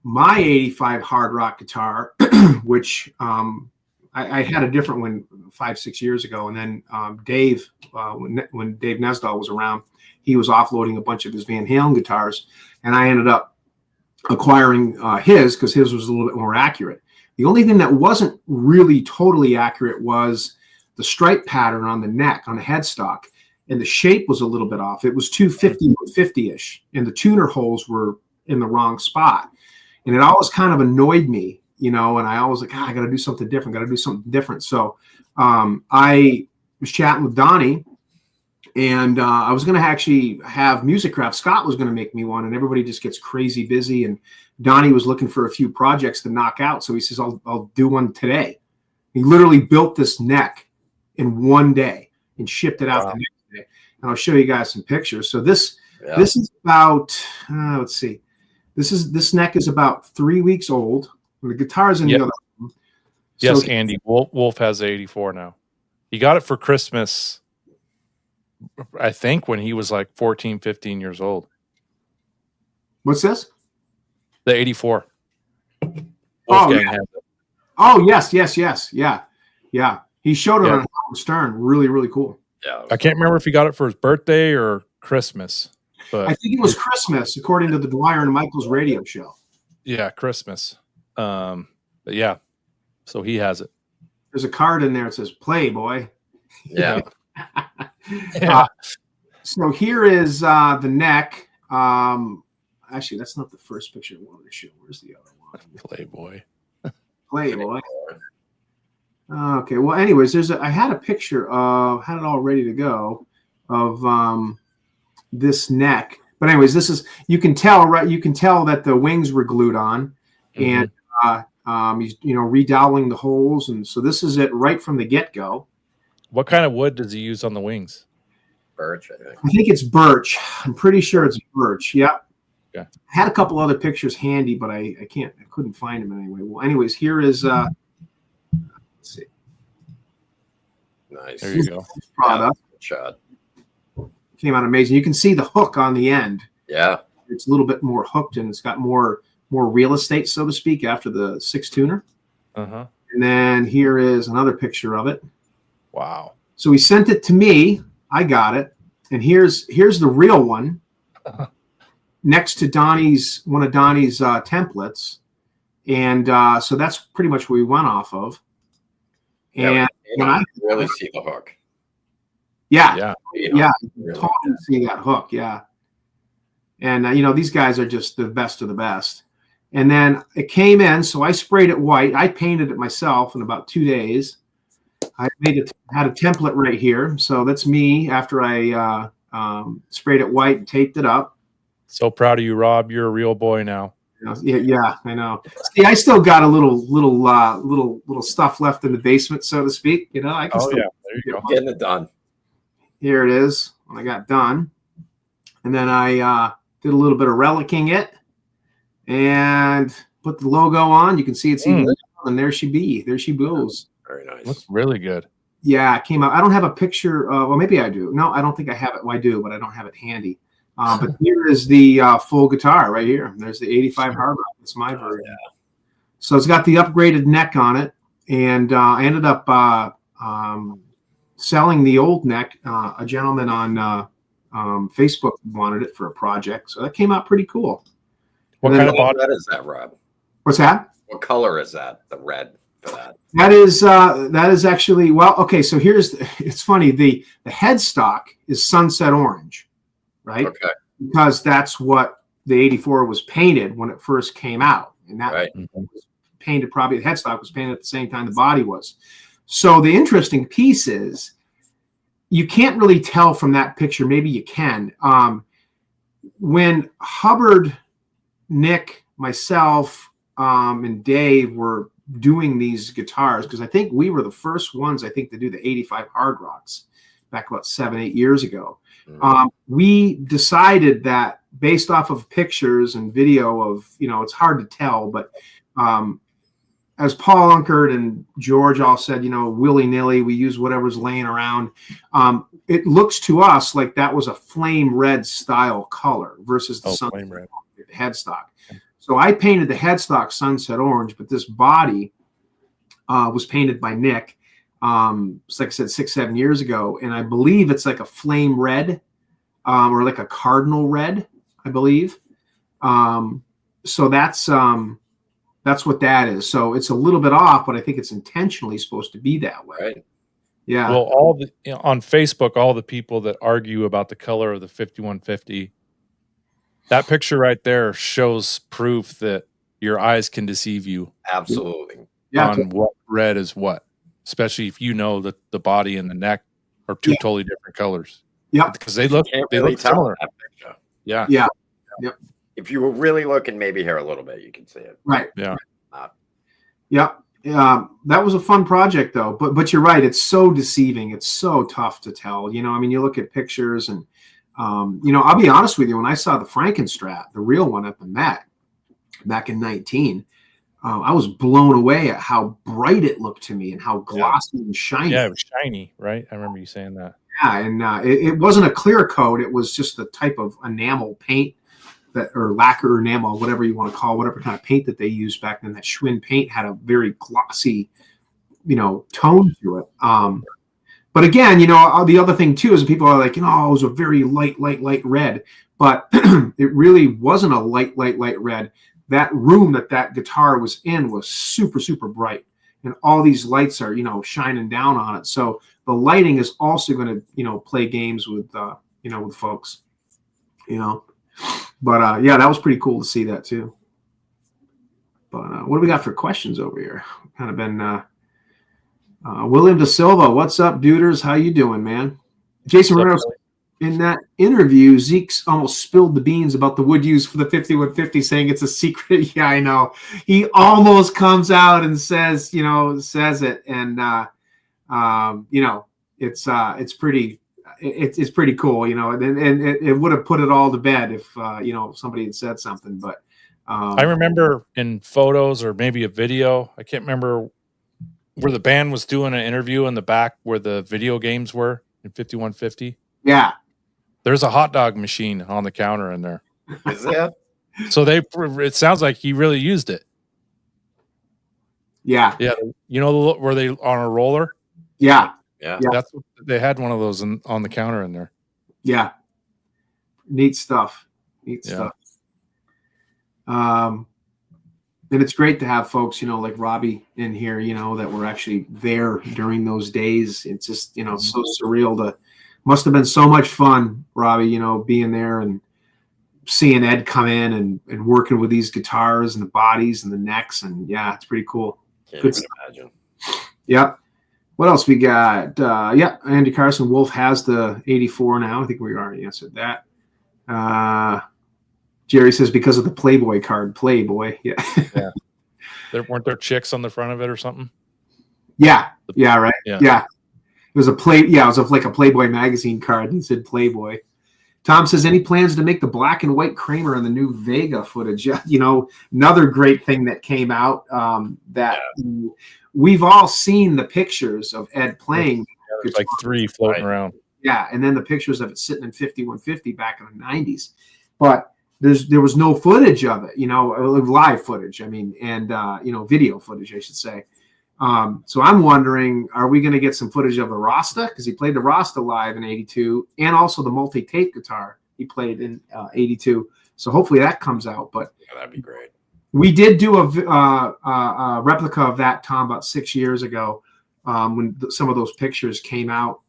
my 85 Hard Rock guitar, which I had a different one 5-6 years ago. And then Dave, when Dave Nesdahl was around, he was offloading a bunch of his Van Halen guitars. And I ended up acquiring his because his was a little bit more accurate. The only thing that wasn't really totally accurate was the stripe pattern on the neck, on the headstock. And the shape was a little bit off. It was 250-ish, and the tuner holes were in the wrong spot. And it always kind of annoyed me, and I always like, I got to do something different. So I was chatting with Donnie, and I was going to actually have Musiccraft. Scott was going to make me one, and everybody just gets crazy busy. And Donnie was looking for a few projects to knock out. So he says, I'll do one today. He literally built this neck in one day and shipped it out the next day. And I'll show you guys some pictures. So this is about, let's see. This neck is about 3 weeks old. The guitar's in the other room. Yes, so, Andy. Wolf has 84 now. He got it for Christmas, I think, when he was like 14, 15 years old. What's this? The 84. Wolfgang has it. Oh, yes. Yeah. He showed it on Howard Stern. Really, really cool. Yeah. I can't remember if he got it for his birthday or Christmas. But I think it was Christmas, according to the Dwyer and Michaels radio show. Yeah, Christmas. But yeah, so he has it. There's a card in there that says Playboy. Yeah. So here is the neck. Actually, that's not the first picture I wanted to show. Where's the other one? Playboy. Okay. Well, anyways, I had a picture of, had it all ready to go, of this neck. But anyways, this is, you can tell, right? You can tell that the wings were glued on, and he's redoweling the holes, and so this is it right from the get-go. What kind of wood does he use on the wings? Birch, I think. I think it's birch. I'm pretty sure it's birch. Yep. Yeah. I had a couple other pictures handy, but I couldn't find them anyway. Well, anyways, here is let's see. Nice. There you go. Product. Good shot. Came out amazing. You can see the hook on the end. Yeah. It's a little bit more hooked and it's got more real estate, so to speak, after the 6 tuner. Uh-huh. And then here is another picture of it. Wow. So he sent it to me. I got it. And here's the real one next to one of Donnie's templates. And so that's pretty much what we went off of. Yeah, And when I really see the hook. Yeah. Really Totally see that hook. Yeah. And, these guys are just the best of the best. And then it came in. So I sprayed it white. I painted it myself in about 2 days. I had a template right here. So that's me after I sprayed it white and taped it up. So proud of you, Rob. You're a real boy now. Yeah, I know. See, I still got a little stuff left in the basement, so to speak. I can there you go. Getting it done. Here it is when I got done. And then I did a little bit of relicking it and put the logo on. You can see it's even, and there she goes. Very nice. Looks really good. Yeah, it came out. I don't have a picture. Well, maybe I do. No, I don't think I have it. Well, I do, but I don't have it handy. But here is the full guitar right here. There's the 85 hard rock. It's my version. Yeah. So it's got the upgraded neck on it. And I ended up selling the old neck. A gentleman on Facebook wanted it for a project. So that came out pretty cool. What kind of body is that, Rob? What's that? What color is that? The red for that? That is actually, well, okay. So it's funny. The headstock is sunset orange. Right? Okay. Because that's what the 84 was painted when it first came out. And that was painted, probably the headstock was painted at the same time the body was. So the interesting piece is you can't really tell from that picture. Maybe you can. When Hubbard, Nick, myself, and Dave were doing these guitars, because I think we were the first ones, to do the 85 hard rocks back about 7-8 years ago. We decided that based off of pictures and video of, it's hard to tell, but as Paul Unkert and George all said, willy-nilly, we use whatever's laying around. It looks to us like that was a flame red style color versus the sunset red headstock. So I painted the headstock sunset orange, but this body was painted by Nick. Like I said, 6-7 years ago, and I believe it's like a flame red, or like a cardinal red, I believe. So that's what that is. So it's a little bit off, but I think it's intentionally supposed to be that way. Right. Yeah. Well, on Facebook, all the people that argue about the color of the 5150, that picture right there shows proof that your eyes can deceive you. Absolutely. On what red is what. Especially if you know that the body and the neck are two totally different colors. Yeah, because they look similar. Yeah. Yep. If you were really looking, maybe here a little bit, you can see it. Right. Yeah. That was a fun project though. But you're right. It's so deceiving. It's so tough to tell. You look at pictures and I'll be honest with you. When I saw the Frankenstrat, the real one at the Met back in 19. I was blown away at how bright it looked to me and how glossy and shiny. Yeah, it was shiny, right? I remember you saying that. Yeah, and it wasn't a clear coat. It was just the type of enamel paint or lacquer enamel, whatever you want to call it, whatever kind of paint that they used back then. That Schwinn paint had a very glossy, tone to it. But again, the other thing too is people are like, it was a very light red, but it really wasn't a light red. That room that guitar was in was super, super bright. And all these lights are, shining down on it. So the lighting is also going to, play games with, with folks, But, that was pretty cool to see that too. But what do we got for questions over here? Kind of been William Da Silva. What's up, duders? How you doing, man? Jason Renner. In that interview, Zeke's almost spilled the beans about the wood use for the 5150, saying it's a secret. Yeah, I know. He almost comes out and says it, and it's pretty cool, and it would have put it all to bed if somebody had said something. But I remember in photos or maybe a video, I can't remember where the band was doing an interview in the back where the video games were in 5150. Yeah. There's a hot dog machine on the counter in there. Is that? So it sounds like he really used it. Yeah. Yeah. You know, were they on a roller? Yeah. Yeah. That's what, they had one of those on the counter in there. Yeah. Neat stuff. Neat stuff. And it's great to have folks, you know, like Robbie in here, you know, that were actually there during those days. It's just, you know, so surreal must have been so much fun, Robbie, you know, being there and seeing Ed come in and working with these guitars and the bodies and the necks. And yeah, it's pretty cool. Can't Good even imagine. Yep. What else we got? Andy Carson Wolf has the 84 now. I think we already answered that. Jerry says because of the Playboy card. Playboy. Yeah. Yeah. Weren't there chicks on the front of it or something? Yeah. Yeah. Right. Yeah. Yeah. It was like a Playboy magazine card. And it said Playboy. Tom says, any plans to make the black and white Kramer in the new Vega footage? You know, another great thing that came out we've all seen the pictures of Ed playing. There's like 3 floating around. Yeah. And then the pictures of it sitting in 5150 back in the 90s. But there was no footage of it, you know, live footage. I mean, and, you know, video footage, I should say. So I'm wondering, are we going to get some footage of the Rasta? Because he played the Rasta live in 82 and also the multi-tape guitar he played in 82. So hopefully that comes out. But that'd be great. We did do a replica of that, Tom, about 6 years ago when some of those pictures came out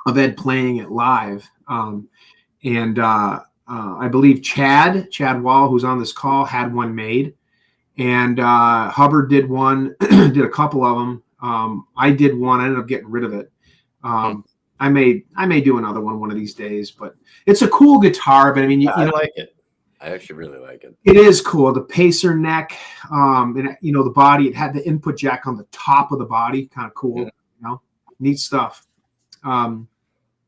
of Ed playing it live. I believe Chad Wall, who's on this call, had one made. And Hubbard did one, did a couple of them. I did one. I ended up getting rid of it. I may do another one of these days. But it's a cool guitar. But I mean, I like it. I actually really like it. It is cool. The pacer neck, and you know the body. It had the input jack on the top of the body. Kind of cool. You know, neat stuff. And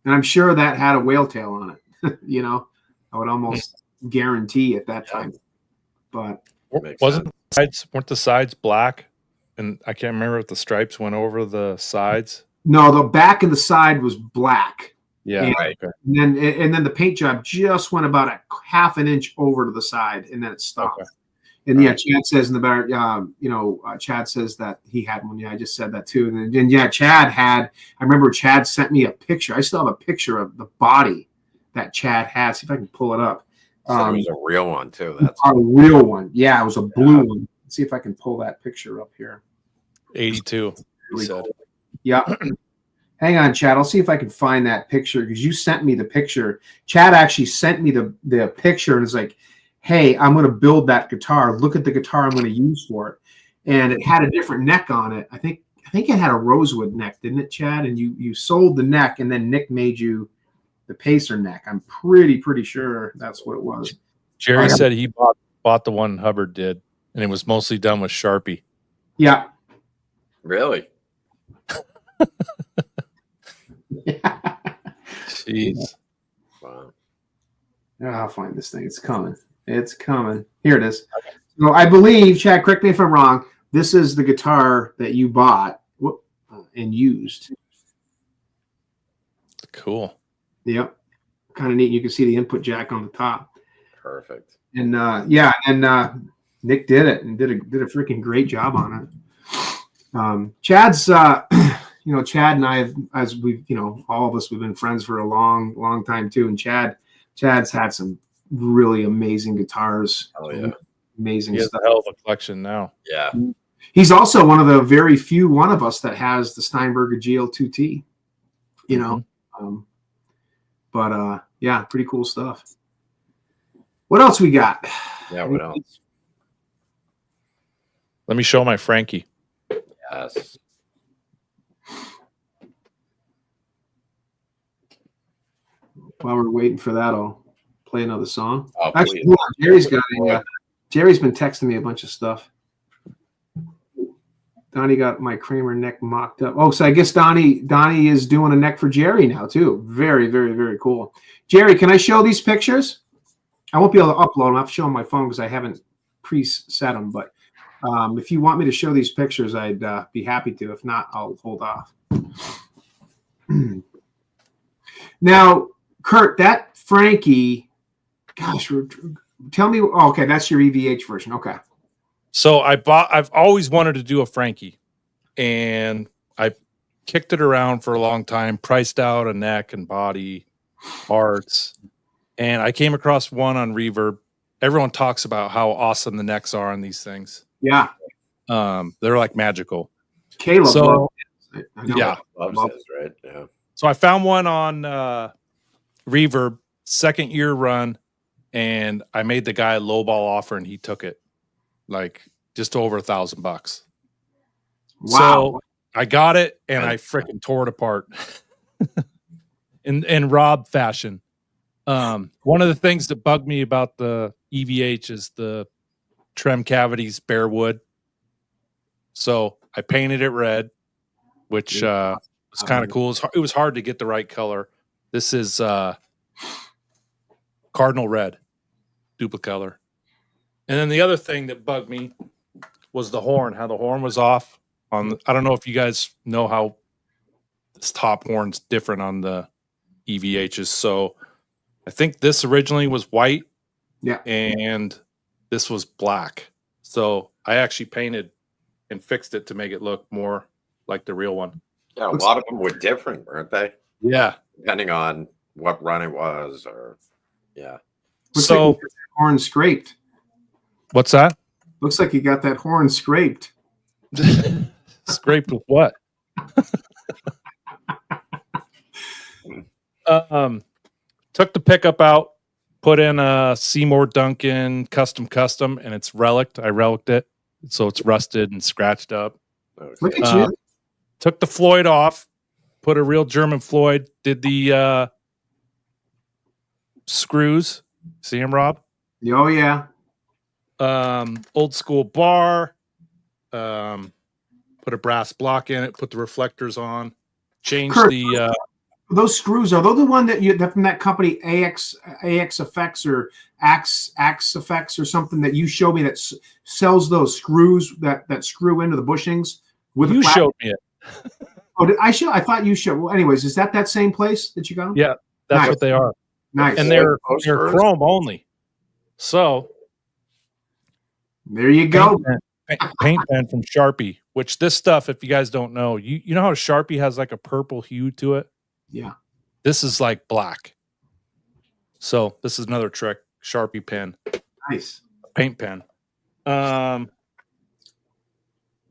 I'm sure that had a whale tail on it. You know, I would almost guarantee at that time. But weren't the sides black? And I can't remember if the stripes went over the sides. No, the back and the side was black. Yeah, and, right. Okay. And then the paint job just went about a half an inch over to the side, and then it stopped. Okay. And yeah, Chad says in the back, Chad says that he had one. Yeah, I just said that too. And then yeah, Chad had. I remember Chad sent me a picture. I still have a picture of the body that Chad had. See if I can pull it up. So it was a real one too. That's a real one. Yeah, it was a blue one. Let's see if I can pull that picture up here. 82. Really cool. Yeah. Hang on, Chad. I'll see if I can find that picture because you sent me the picture. Chad actually sent me the picture and was like, hey, I'm going to build that guitar. Look at the guitar I'm going to use for it. And it had a different neck on it. I think it had a rosewood neck, didn't it, Chad? And you sold the neck and then Nick made you the pacer neck. I'm pretty sure that's what it was. Jerry said he bought the one Hubbard did, and it was mostly done with Sharpie. Yeah. Really? Jeez. Wow. I'll find this thing. It's coming. It's coming. Here it is. So I believe, Chad, correct me if I'm wrong, this is the guitar that you bought and used. Cool. Yep. Kind of neat. You can see the input jack on the top. Perfect. And Nick did it and did a freaking great job on it. Chad's Chad and I have, as we've, all of us, we've been friends for a long time too. And Chad's had some really amazing guitars. Oh yeah. Amazing stuff. He has a hell of a collection now. Yeah. He's also one of the very few one of us that has the Steinberger GL2T, yeah, pretty cool stuff. What else we got? Yeah. What else? Let me show my Frankie. Yes. While we're waiting for that, I'll play another song. Oh, actually, hold on. Jerry's been texting me a bunch of stuff. Donnie got my Kramer neck mocked up. Oh, so I guess Donnie is doing a neck for Jerry now too. Very, very, very cool. Jerry, can I show these pictures? I won't be able to upload them. I have to show them on my phone because I haven't preset them. But If you want me to show these pictures, I'd be happy to. If not, I'll hold off. Now, Kurt, that Frankie, gosh, tell me. Oh, okay, that's your EVH version. Okay. So I've always wanted to do a Frankie, and I kicked it around for a long time, priced out a neck and body parts, and I came across one on Reverb. Everyone talks about how awesome the necks are on these things. Yeah. They're like magical. Caleb. So, Yeah. Says, right? Yeah. So I found one on Reverb, second year run, and I made the guy a lowball offer, and he took it, like just over $1,000. Wow. So I got it, and I freaking tore it apart in Rob fashion. One of the things that bugged me about the EVH is the trim cavities, bare wood. So I painted it red, which was kind of cool. It was hard to get the right color. This is cardinal red, duplicolor. And then the other thing that bugged me was the horn, how the horn was off. I don't know if you guys know how this top horn's different on the EVHs. So I think this originally was white. Yeah. And this was black. So I actually painted and fixed it to make it look more like the real one. Yeah, a lot of them were different, weren't they? Yeah. Depending on what run it was, or yeah. Looks So like you got that horn scraped. What's that? Looks like you got that horn scraped. Scraped with what? Took the pickup out, put in a Seymour Duncan custom, and it's relicked. I relicked it, so it's rusted and scratched up. Okay. Look at you. Took the Floyd off, put a real German Floyd, did the screws. See him, Rob? Oh, yeah. Old school bar, put a brass block in it, put the reflectors on, changed Kurt, the those screws, are those the one that from that company AX Effects or Axe Effects or something that you showed me that sells those screws that screw into the bushings with you showed me it. Oh, did I show? I thought you showed. Well, anyways, is that same place that you got them? Yeah, that's nice. what they are. Nice. And they're chrome only. So there you go. Paint pen from Sharpie, which this stuff, if you guys don't know, you know how Sharpie has like a purple hue to it? Yeah. This is like black. So this is another trick. Sharpie pen. Nice. Paint pen. Got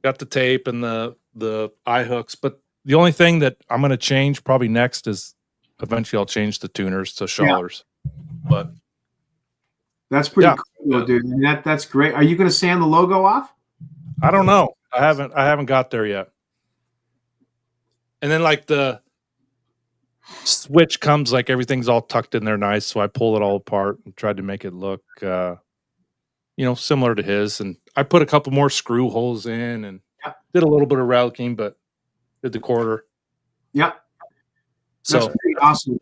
the tape and the eye hooks, but the only thing that I'm going to change probably next is eventually I'll change the tuners to Schallers. Yeah. But that's pretty cool, dude. That's great. Are you going to sand the logo off? I don't know. I haven't got there yet. And then like the switch comes, like everything's all tucked in there nice, so I pull it all apart and tried to make it look similar to his. And I put a couple more screw holes in and did a little bit of relicking, but did the quarter. Yep. So that's pretty awesome.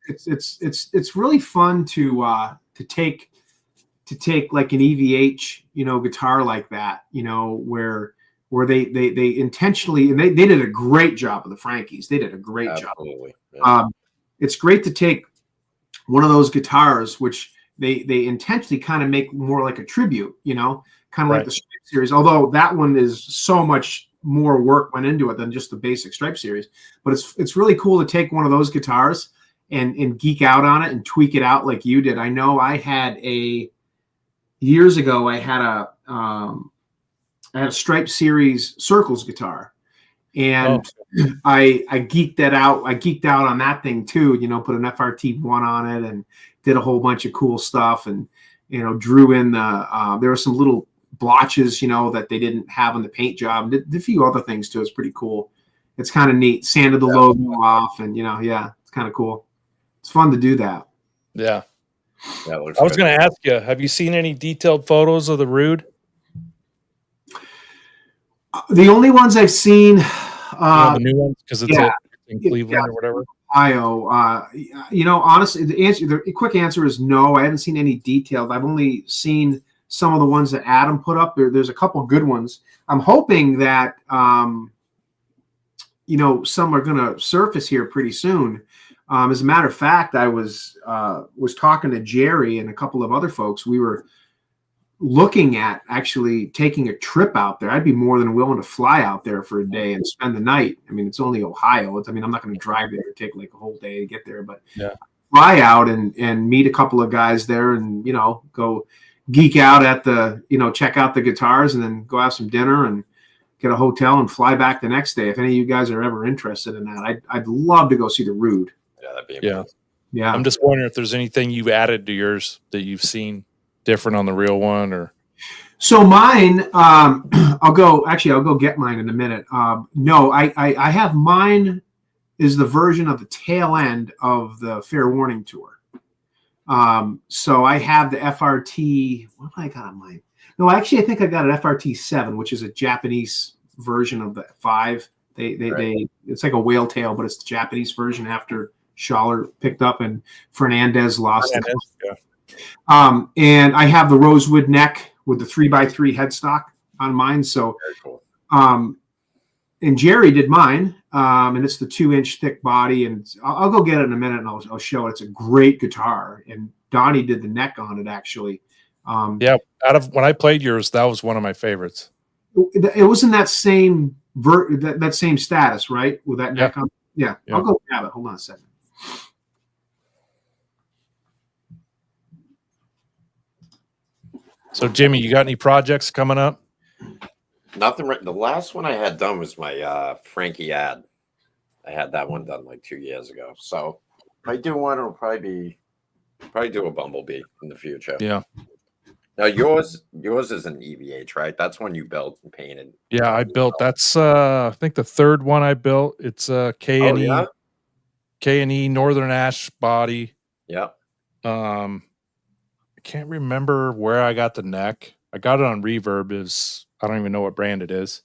It's really fun to take like an EVH, guitar like that, where they intentionally, and they did a great job of the Frankies. They did a great job. Yeah. It's great to take one of those guitars, which they intentionally kind of make more like a tribute, kind of like the Stripe series, although that one is so much more work went into it than just the basic Stripe series. But it's really cool to take one of those guitars and geek out on it and tweak it out like you did. I know I had years ago, I had a Stripe series Circles guitar, and I geeked that out. I geeked out on that thing too, put an FRT1 on it and did a whole bunch of cool stuff, and drew in there were some little blotches that they didn't have on the paint job. Did a few other things too. It's pretty cool. It's kind of neat. Sanded the logo off, and it's kind of cool. It's fun to do that. Yeah. I was going to ask you, have you seen any detailed photos of the Rude? The only ones I've seen, the new ones, because it's in Cleveland or whatever. Ohio. Honestly, the quick answer is no. I haven't seen any detailed. I've only seen some of the ones that Adam put up. There's a couple good ones. I'm hoping that some are going to surface here pretty soon. As a matter of fact, I was talking to Jerry and a couple of other folks. We were looking at actually taking a trip out there. I'd be more than willing to fly out there for a day and spend the night. I mean, it's only Ohio. I'm not going to drive there. It'd take like a whole day to get there, but fly out and meet a couple of guys there and, go geek out at the, check out the guitars and then go have some dinner and get a hotel and fly back the next day. If any of you guys are ever interested in that, I'd love to go see the Rude. Yeah, that'd be amazing. Yeah. I'm just wondering if there's anything you've added to yours that you've seen different on the real one, or. So mine, I'll go get mine in a minute. No, I have mine is the version of the tail end of the Fair Warning tour. So I have the FRT. What have I got on mine? No, actually, I think I got an FRT 7, which is a Japanese version of the 5. It's like a whale tail, but it's the Japanese version after Schaller picked up and Fernandez lost. And I have the rosewood neck with the 3x3 headstock on mine. So, very cool. And Jerry did mine, and it's the 2-inch thick body. And I'll go get it in a minute and I'll show it. It's a great guitar. And Donnie did the neck on it actually. Out of when I played yours, that was one of my favorites. It was in that same that same status, right? With that neck on. Yeah. I'll go grab it. Hold on a second. So, Jimmy, you got any projects coming up? Nothing. The last one I had done was my Frankie ad. I had that one done like 2 years ago. So if I do one, it'll probably do a Bumblebee in the future. Yeah. Now yours is an EVH, right? That's one you built and painted. Yeah, I built. That's I think the third one I built. It's a K&E Northern Ash body. Yeah. I can't remember where I got the neck. I got it on Reverb. I don't even know what brand it is.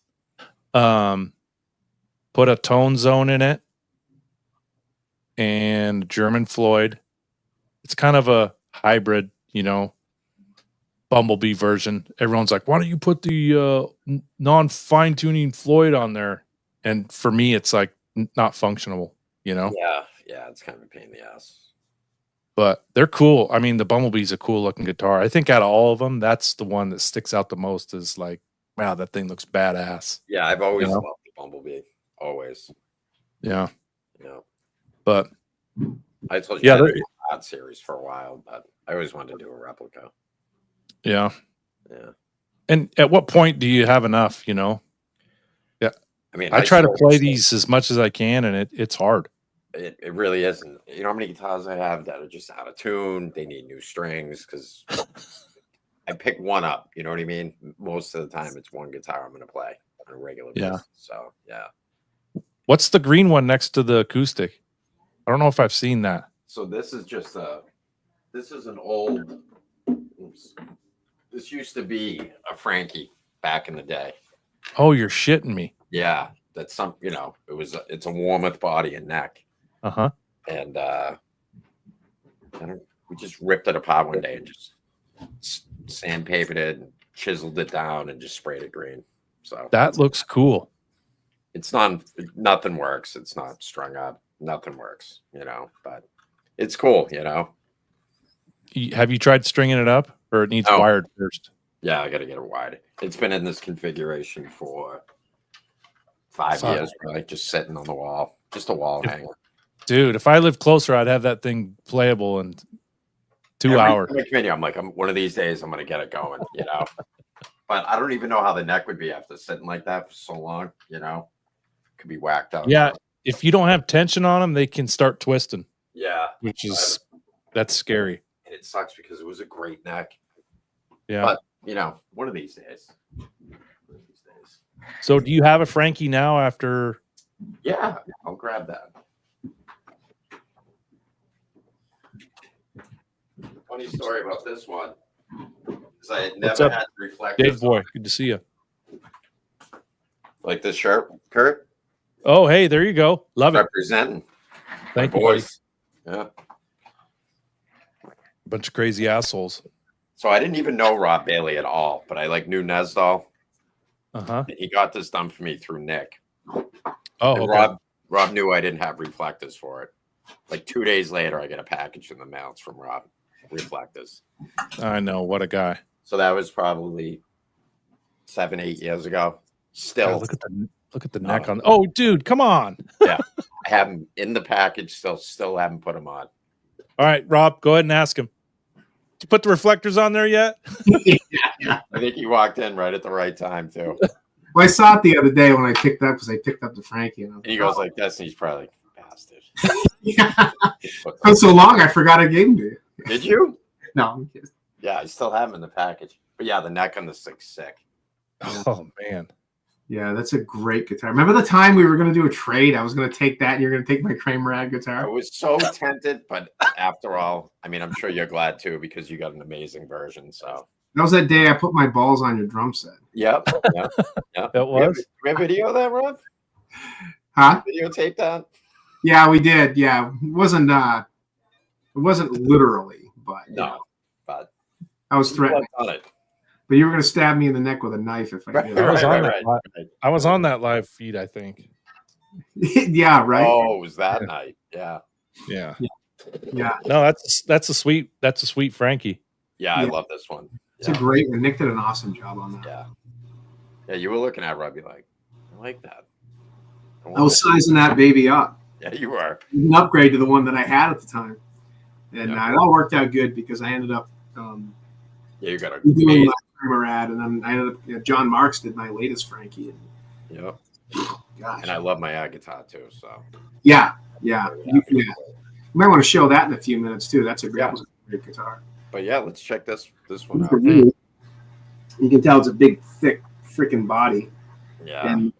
Put a tone zone in it and German Floyd. It's kind of a hybrid, Bumblebee version. Everyone's like, why don't you put the non-fine tuning Floyd on there? And for me, it's like not functional, Yeah, it's kind of a pain in the ass. But they're cool. I mean, the Bumblebee's a cool looking guitar. I think out of all of them, that's the one that sticks out the most. Is like, wow, that thing looks badass. Yeah, I've always loved the Bumblebee. Always. Yeah. Yeah. But I told you I had a odd series for a while, but I always wanted to do a replica. Yeah. Yeah. And at what point do you have enough, Yeah. I mean, I try to play these as much as I can, and it's hard. It really isn't. You know how many guitars I have that are just out of tune? They need new strings because I pick one up. You know what I mean? Most of the time, it's one guitar I'm going to play on a regular basis. So, yeah. What's the green one next to the acoustic? I don't know if I've seen that. So this is just this is an old. Oops, this used to be a Frankie back in the day. Oh, you're shitting me. Yeah, that's some. It's a Warmoth body and neck. Uh-huh. And we just ripped it apart one day and just sandpapered it and chiseled it down and just sprayed it green. So that looks cool. It's nothing works. It's not strung up. Nothing works, but it's cool, Have you tried stringing it up, or it needs wired first? Yeah, I got to get it wired. It's been in this configuration for 5 years, really, just sitting on the wall, just a wall hanger. Dude, if I lived closer, I'd have that thing playable in 2 hours. I'm like, one of these days I'm going to get it going, But I don't even know how the neck would be after sitting like that for so long, Could be whacked out. Yeah, if you don't have tension on them, they can start twisting. Yeah. That's scary. And it sucks because it was a great neck. Yeah. But, one of these days. So do you have a Frankie now after? Yeah, I'll grab that. Funny story about this one is I had never had reflectors. Dave boy, good to see you. Like this shirt, Kurt? Oh, hey, there you go. Love it. Representing. Thank you, boys. buddy. Yeah. Bunch of crazy assholes. So I didn't even know Rob Bailey at all, but I knew Nesdal. He got this done for me through Nick. Oh, okay. Rob knew I didn't have reflectors for it. Like 2 days later, I get a package in the mail. It's from Rob. Reflectors. I know, what a guy. So that was probably 7-8 years ago. Still, God, look at the neck on. Oh, dude, come on. Yeah, I have them in the package. Still haven't put them on. All right, Rob, go ahead and ask him. Did you put the reflectors on there yet? I think he walked in right at the right time too. Well, I saw it the other day when I picked up because I picked up the Frankie. And he goes like this, and he's probably like, bastard. Yeah. For so long, I forgot I gave him to you. Did you? No, I'm kidding. Yeah, I still have him in the package. But yeah, the neck on the stick's sick. Oh, man. Yeah, that's a great guitar. Remember the time we were going to do a trade? I was going to take that, and you're going to take my Kramer Rad guitar? I was so tempted, but after all, I mean, I'm sure you're glad too because you got an amazing version. So that was that day I put my balls on your drum set. Yep. It was. We have video of that, Rob? Huh? Videotape that? Yeah, we did. Yeah, it wasn't literally, but no, but I was threatening. On it. But you were going to stab me in the neck with a knife if I did. I was on that live feed, I think. Yeah, right. Oh, it was that night? Yeah. No, that's a sweet Frankie. Yeah, I love this one. It's a great one. Nick did an awesome job on that. Yeah, you were looking at Robbie like, I like that. I was sizing that baby up. Yeah, you were. An upgrade to the one that I had at the time, and it all worked out good because I ended up. You got a doing my Kramer Rad, and then I ended up. John Marks did my latest Frankie. And, gosh. And I love my ad guitar too. So yeah. You might want to show that in a few minutes too. That was a great guitar. But yeah, let's check this one out. You can tell it's a big, thick, freaking body. Yeah. And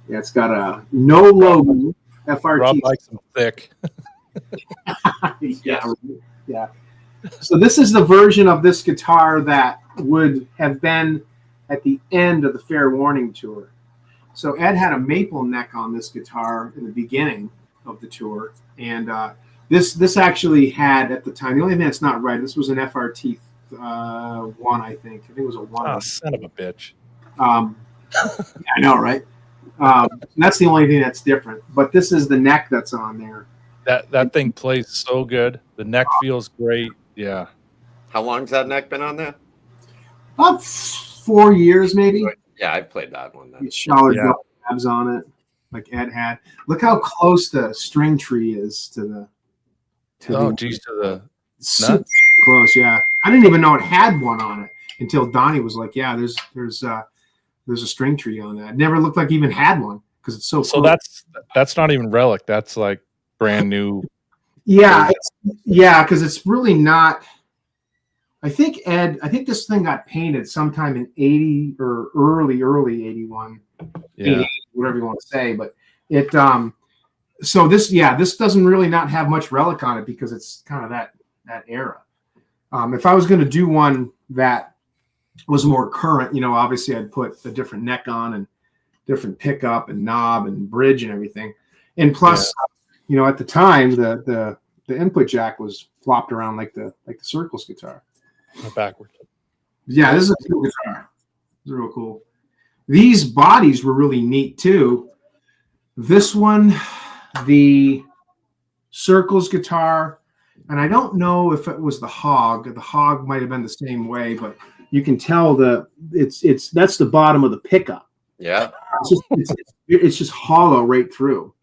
it's got a no logo FRT. Rob likes them thick. Yeah. So this is the version of this guitar that would have been at the end of the Fair Warning tour. So Ed had a maple neck on this guitar in the beginning of the tour, and this actually had at the time. The only thing that's not right. This was an FRT 1, I think. I think it was a 1. Oh, son of a bitch. I know, right? That's the only thing that's different. But this is the neck that's on there. That thing plays so good. The neck feels great. Yeah. How long's that neck been on there? About 4 years, maybe. Yeah, I've played that one. Solid tabs on it, like Ed had. Look how close the string tree is to the. Super close. Yeah, I didn't even know it had one on it until Donnie was like, "Yeah, there's a string tree on that." It never looked like it even had one because it's so. So close. that's not even relic. That's like brand new. Yeah, because it's really not. I think this thing got painted sometime in 80 or early 81, 88, whatever you want to say. But it so this doesn't really not have much relic on it because it's kind of that era. If I was going to do one that was more current, obviously I'd put a different neck on and different pickup and knob and bridge and everything. And plus, at the time the input jack was flopped around like the Circles guitar. Backwards. Yeah, this is a cool guitar. It's real cool. These bodies were really neat too. This one, the Circles guitar, and I don't know if it was the Hog. The Hog might have been the same way, but you can tell that's the bottom of the pickup. Yeah, it's just hollow right through.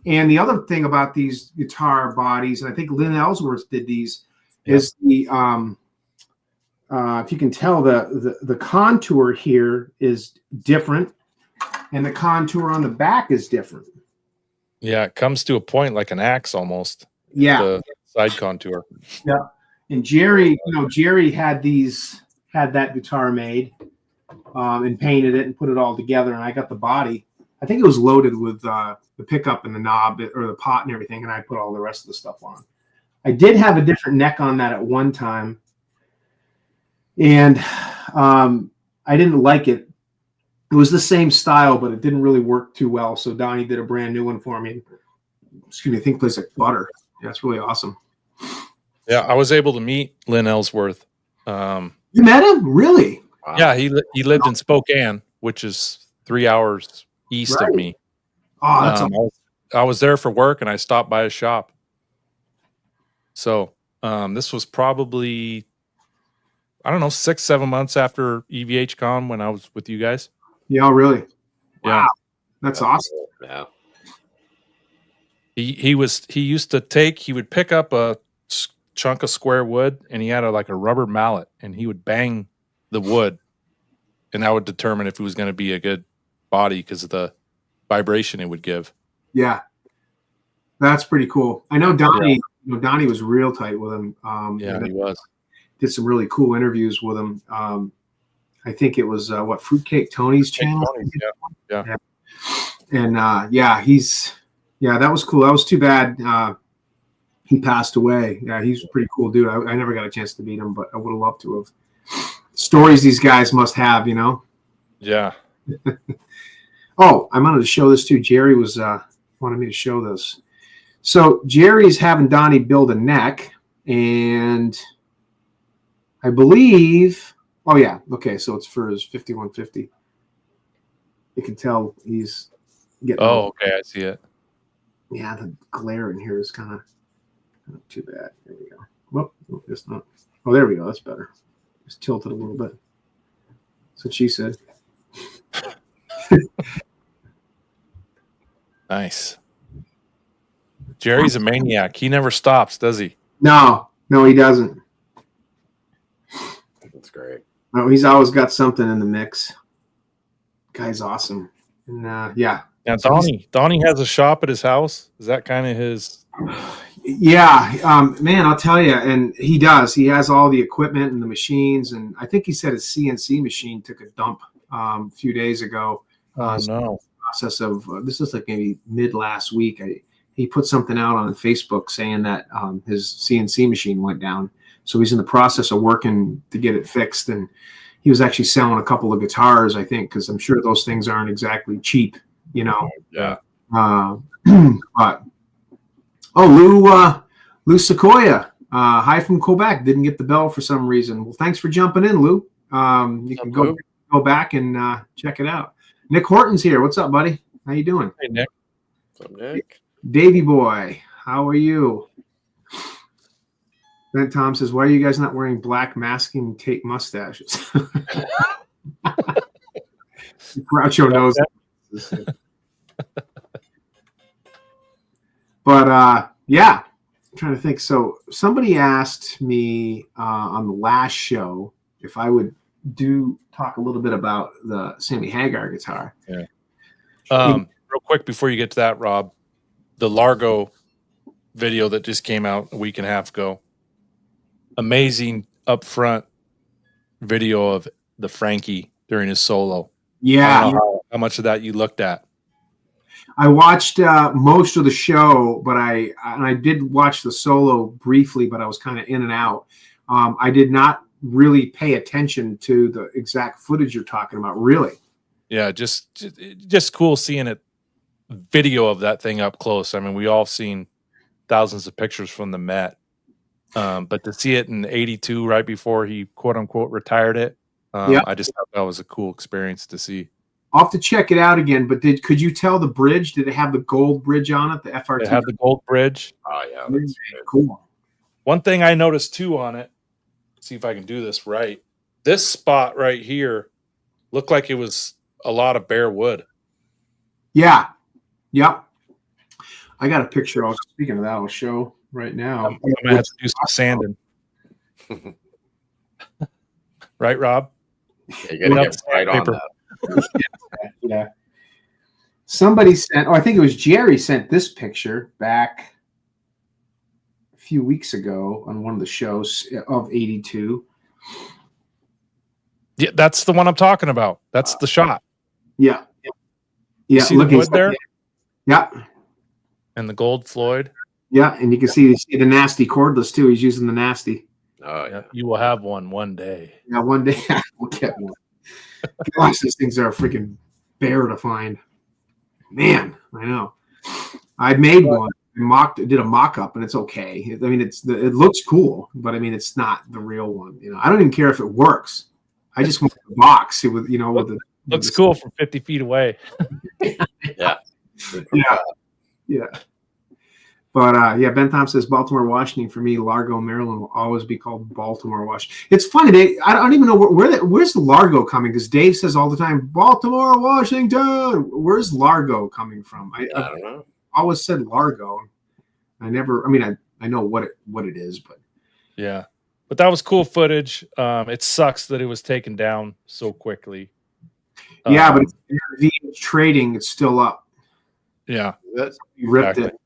And the other thing about these guitar bodies, and I think Lynn Ellsworth did these, is the if you can tell, the contour here is different, and the contour on the back is different. Yeah, it comes to a point like an axe almost. Yeah, the side contour. Yeah, and Jerry had that guitar made, and painted it and put it all together, and I got the body. I think it was loaded with the pickup and the knob or the pot and everything, and I put all the rest of the stuff on. I did have a different neck on that at one time, and I didn't like it. It was the same style, but it didn't really work too well. So Donnie did a brand new one for me. Excuse me, I think it plays like butter. Yeah, it's really awesome. Yeah, I was able to meet Lynn Ellsworth You met him? Really? Wow. Yeah, he lived in Spokane, which is 3 hours east of me. Oh, that's awesome. I was there for work, and I stopped by his shop. So this was probably, I don't know, 6-7 months after EVHCon when I was with you guys. Yeah, really? Yeah. Wow. That's awesome. Cool. Yeah. He would pick up a chunk of square wood, and he had a rubber mallet, and he would bang the wood, and that would determine if it was going to be a good body because of the vibration it would give. Yeah. That's pretty cool. I know Donnie, Donnie was real tight with him. Yeah, he was. Did some really cool interviews with him. I think it was Fruitcake Tony's channel. Yeah. And that was cool. That was too bad he passed away. Yeah, he's a pretty cool dude. I never got a chance to meet him, but I would have loved to have. Stories these guys must have, you know? Yeah. Oh, I wanted to show this too. Jerry was wanted me to show this. So Jerry's having Donnie build a neck, and I believe, oh yeah, okay, so it's for his 5150. You can tell he's getting. Oh, okay, I see it. Yeah, the glare in here is kind of not too bad. There we go. Whoop, it's not. Oh, there we go. That's better. Just tilt it a little bit. That's what she said. Nice. Jerry's a maniac. He never stops, does he? No, he doesn't. That's great. No, he's always got something in the mix. Guy's awesome. And yeah. Now Donnie has a shop at his house. Is that kind of his? Yeah, man, I'll tell you. And he does. He has all the equipment and the machines. And I think he said his CNC machine took a dump a few days ago. Oh, no. Process of this is like maybe mid last week. He put something out on Facebook saying that his CNC machine went down. So he's in the process of working to get it fixed. And he was actually selling a couple of guitars, I think, because I'm sure those things aren't exactly cheap, you know. Yeah. But Lou Sequoia, hi from Quebec. Didn't get the bell for some reason. Well, thanks for jumping in, Lou. You can go back and check it out. Nick Horton's here. What's up, buddy? How you doing? Hey, Nick. What's up, Nick? Davey boy, how are you? Brent Tom says, why are you guys not wearing black masking tape mustaches? Groucho knows. But yeah, I'm trying to think. So somebody asked me on the last show if I would talk a little bit about the Sammy Hagar guitar. Yeah. Real quick before you get to that, Rob, the Largo video that just came out a week and a half ago. Amazing upfront video of the Frankie during his solo. Yeah. I don't know how much of that you looked at. I watched most of the show, but I did watch the solo briefly, but I was kind of in and out. I did not really pay attention to the exact footage you're talking about. Really? Yeah, just cool seeing it, video of that thing up close. I mean, we all seen thousands of pictures from the Met, but to see it in '82, right before he quote unquote retired it, I just thought that was a cool experience to see. I'll have to check it out again. But could you tell the bridge? Did it have the gold bridge on it? The FRT. It had the gold bridge. Oh yeah, that's cool. One thing I noticed too on it. See if I can do this right. This spot right here looked like it was a lot of bare wood. Yeah. Yep. I got a picture. Speaking of that, I'll show right now. I'm gonna have to do some sanding. Right, Rob? Yeah, you gotta get right on that. Yeah. Somebody sent, I think it was Jerry sent this picture back a few weeks ago on one of the shows of '82. Yeah, that's the one I'm talking about. That's the shot. Yeah. You see the wood there? Yeah. And the gold Floyd. Yeah, and you can see the nasty cordless too. He's using the nasty. Oh yeah. You will have one day. Yeah, one day we'll get one. Gosh, these things are freaking bare to find. Man, I know. I made one. did a mock-up, and it's okay. I mean, it looks cool, but I mean, it's not the real one. I don't even care if it works. I just want the box with looks cool from 50 feet away. Yeah. Yeah. But Ben Tom says Baltimore, Washington. For me, Largo, Maryland will always be called Baltimore, Washington. It's funny. I don't even know where's the Largo coming, because Dave says all the time, Baltimore, Washington. Where's Largo coming from? I don't know. Always said Largo. I know what it is, but yeah. But that was cool footage. It sucks that it was taken down so quickly. Yeah, but the trading, it's still up. Yeah, you ripped it.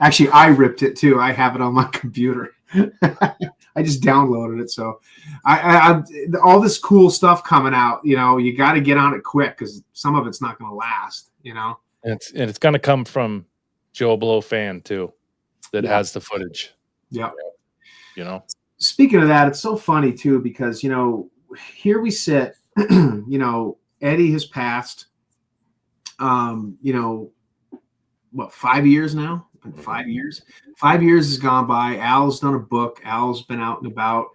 Actually, I ripped it too. I have it on my computer. I just downloaded it. So, I all this cool stuff coming out. You got to get on it quick, because some of it's not going to last. And it's going to come from Joe Blow fan too, that has the footage. Yeah. Speaking of that, it's so funny too, because here we sit. Eddie has passed. 5 years now? 5 years. 5 years has gone by. Al's done a book. Al's been out and about,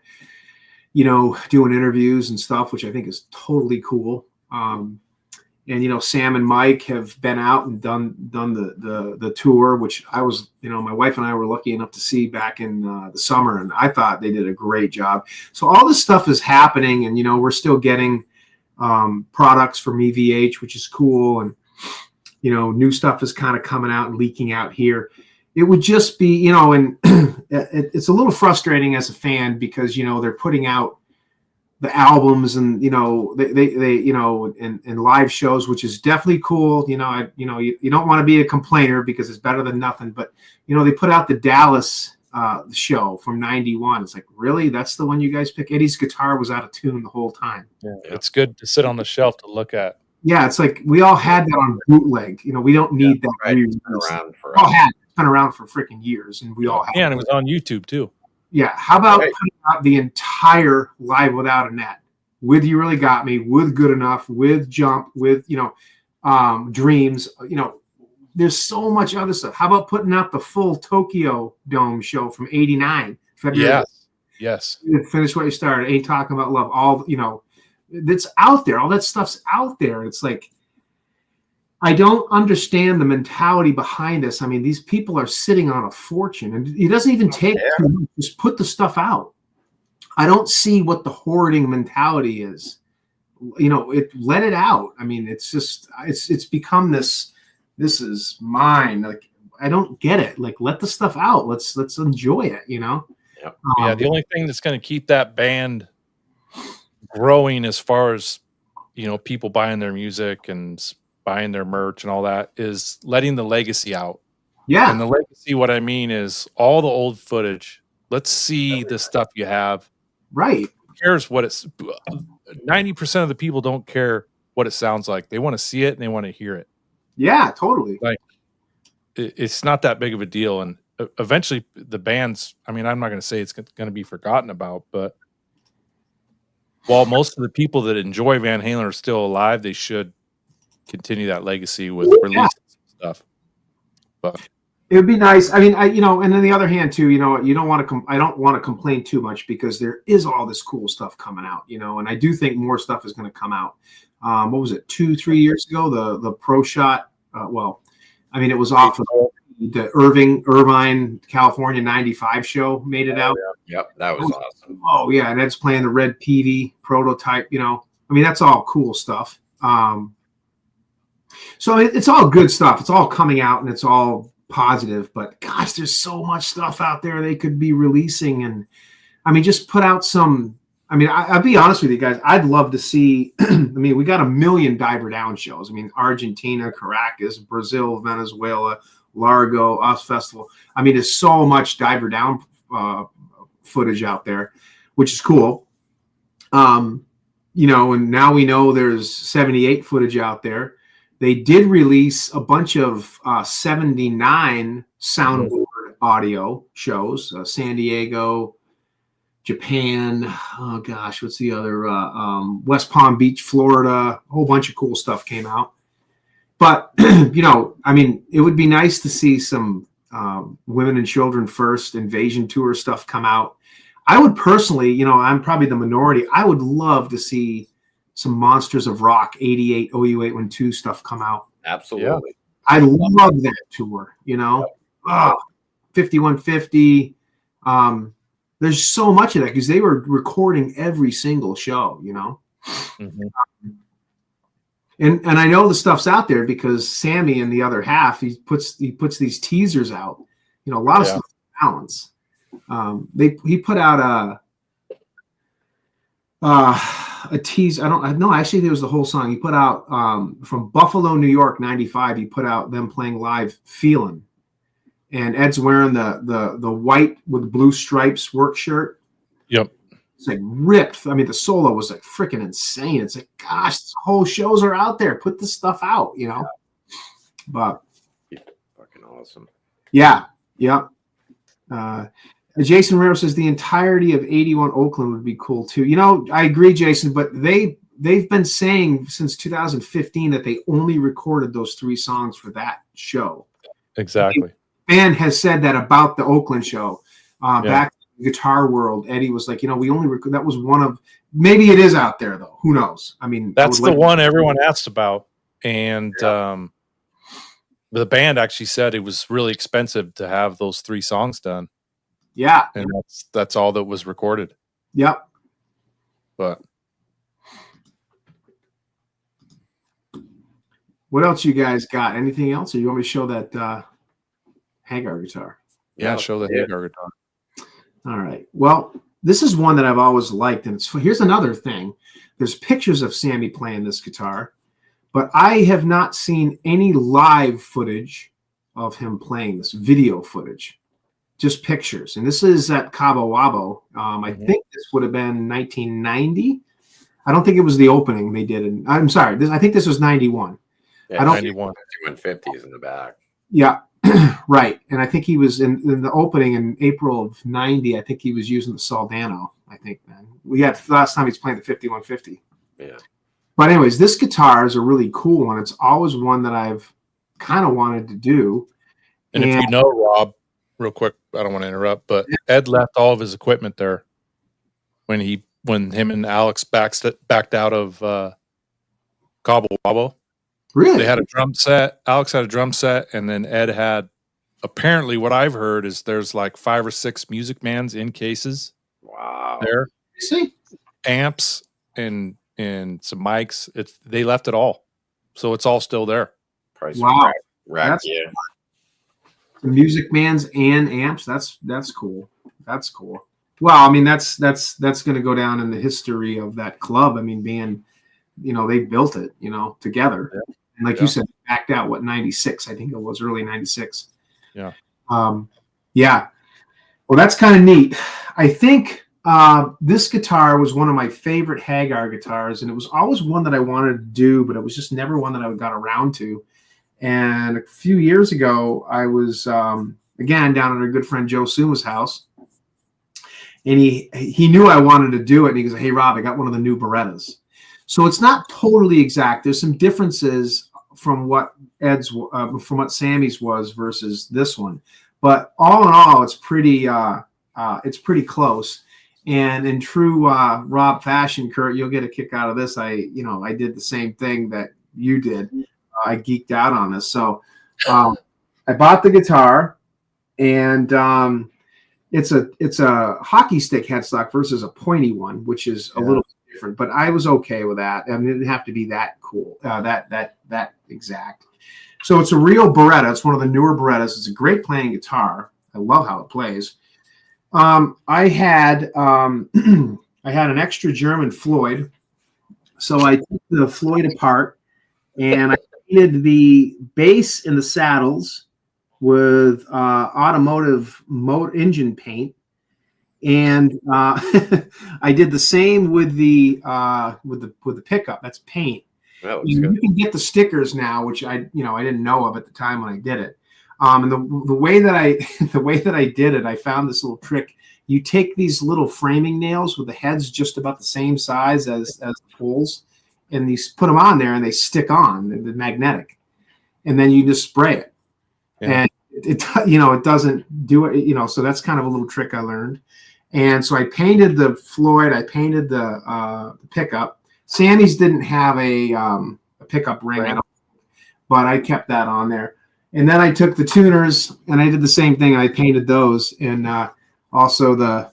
doing interviews and stuff, which I think is totally cool. And Sam and Mike have been out and done the tour, which I was, my wife and I were lucky enough to see back in the summer, and I thought they did a great job. So all this stuff is happening, and we're still getting products from EVH, which is cool, and new stuff is kind of coming out and leaking out here. It would just be, and it's a little frustrating as a fan, because they're putting out the albums and they and live shows, which is definitely cool. You don't want to be a complainer, because it's better than nothing. But they put out the Dallas show from '91. It's like, really? That's the one you guys pick? Eddie's guitar was out of tune the whole time. Yeah, it's good to sit on the shelf to look at. Yeah, it's like we all had that on bootleg. We don't need that. Right. It's been around for freaking years, and we all had. Yeah, and it was on YouTube too. Yeah, how about putting out the entire Live Without a Net with You Really Got Me, with Good Enough, with Jump, with Dreams. There's so much other stuff. How about putting out the full Tokyo Dome show from '89? Yes. Finish What You Started. Ain't Talking About Love. All that's out there. All that stuff's out there. It's like, I don't understand the mentality behind this. I mean, these people are sitting on a fortune, and it doesn't even take too much. Just put the stuff out. I don't see what the hoarding mentality is. Let it out. I mean, it's just it's become this is mine. Like, I don't get it. Like, let the stuff out. Let's enjoy it. Yeah. The only thing that's going to keep that band growing, as far as people buying their music and buying their merch and all that, is letting the legacy out. Yeah. And the legacy, what I mean is all the old footage. Let's see the stuff you have. Right. Who cares what it's 90% of the people don't care what it sounds like. They want to see it and they want to hear it. Yeah, totally. Like, it's not that big of a deal. And eventually the bands, I mean, I'm not going to say it's going to be forgotten about, but while most of the people that enjoy Van Halen are still alive, they should continue that legacy with releasing stuff. But it would be nice. I mean, and on the other hand too, you don't want to. I don't want to complain too much, because there is all this cool stuff coming out. And I do think more stuff is going to come out. What was it, 2-3 years ago? The Pro Shot. It was off of the Irvine, California '95 show. Made it out. Yep, that was awesome. Oh yeah, and Ed's playing the Red PV prototype. That's all cool stuff. So it's all good stuff. It's all coming out, and it's all positive. But gosh, there's so much stuff out there they could be releasing, and just put out some. I'll be honest with you guys. I'd love to see. We got a million Diver Down shows. Argentina, Caracas, Brazil, Venezuela, Largo, Us Festival. There's so much Diver Down footage out there, which is cool. And now we know there's 78 footage out there. They did release a bunch of 79 soundboard audio shows, San Diego, Japan. Oh gosh, what's the other? West Palm Beach, Florida. A whole bunch of cool stuff came out. But it would be nice to see some Women and Children First, Invasion Tour stuff come out. I would personally, I'm probably the minority. I would love to see some Monsters of Rock 88, OU 812 stuff come out. Absolutely. I love that tour, 5150. There's so much of that because they were recording every single show, Mm-hmm. And I know the stuff's out there because Sammy and the other half, he puts these teasers out, a lot of stuff balance. He put out a tease. I don't know. Actually, there was the whole song. He put out from Buffalo, New York, '95. He put out them playing live, "Feelin'," and Ed's wearing the white with blue stripes work shirt. Yep. It's like ripped. I mean, the solo was like freaking insane. It's like, gosh, the whole shows are out there. Put this stuff out, But fucking awesome. Yeah. Jason Rero says the entirety of 81 Oakland would be cool too. I agree, Jason, but they've been saying since 2015 that they only recorded those 3 songs for that show. Exactly. The band has said that about the Oakland show. Back in the Guitar World, Eddie was like, we only that was one of, maybe it is out there though. Who knows? I mean, that's the one everyone asked about. And the band actually said it was really expensive to have those 3 songs done. Yeah. And that's all that was recorded. Yep. But what else you guys got? Anything else? Or you want me to show that Hagar guitar? Yeah, show the Hagar guitar. All right. Well, this is one that I've always liked. And here's another thing. There's pictures of Sammy playing this guitar, but I have not seen any live footage of him playing this, video footage. Just pictures. And this is at Cabo Wabo. I think this would have been 1990. I don't think it was the opening they did. I'm sorry. I think this was 91. Yeah, I don't 91. 50s in the back. Yeah, right. And I think he was in the opening in April of 90. I think he was using the Soldano. I think, man. Last time he's playing the 5150. Yeah. But anyways, this guitar is a really cool one. It's always one that I've kind of wanted to do. And if you know Rob, real quick, I don't want to interrupt, but Ed left all of his equipment there when him and Alex backed out of Cabo Wabo. Really? They had a drum set. Alex had a drum set, and then Ed had, apparently what I've heard is there's like 5 or 6 Music Mans in cases. Wow. There. See? Amps and some mics. They left it all. So it's all still there. Price wow. Rack, yeah. The Music Mans and amps. That's cool. That's cool. Well, I mean, that's going to go down in the history of that club. I mean, being, they built it, together. Yeah. And like you said, backed out, 96, I think it was, early 96. Yeah. Yeah. Well, that's kind of neat. I think this guitar was one of my favorite Hagar guitars, and it was always one that I wanted to do, but it was just never one that I got around to. And a few years ago, I was, again, down at our good friend Joe Suma's house, and he knew I wanted to do it, and he goes, "Hey, Rob, I got one of the new Berettas." So it's not totally exact. There's some differences from what from what Sammy's was versus this one, but all in all, it's pretty close. And in true Rob fashion, Kurt, you'll get a kick out of this. I did the same thing that you did. I geeked out on this. So I bought the guitar, and it's a hockey stick headstock versus a pointy one, which is a little different, but I was okay with that. I mean, it didn't have to be that cool, that exact. So it's a real Beretta. It's one of the newer Berettas. It's a great playing guitar. I love how it plays. I had an extra German Floyd, so I took the Floyd apart, and I painted the bass and the saddles with automotive engine paint. And I did the same with the pickup. That's paint. You can get the stickers now, which I didn't know of at the time when I did it. And the way that I did it, I found this little trick. You take these little framing nails with the heads just about the same size as the poles, and you put them on there, and they stick on. They're magnetic, and then you just spray it. Yeah. And it doesn't do it. So that's kind of a little trick I learned. And so I painted the Floyd. I painted the pickup. Sammy's didn't have a pickup ring, Right. but I kept that on there. And then I took the tuners and I did the same thing. I painted those, and also the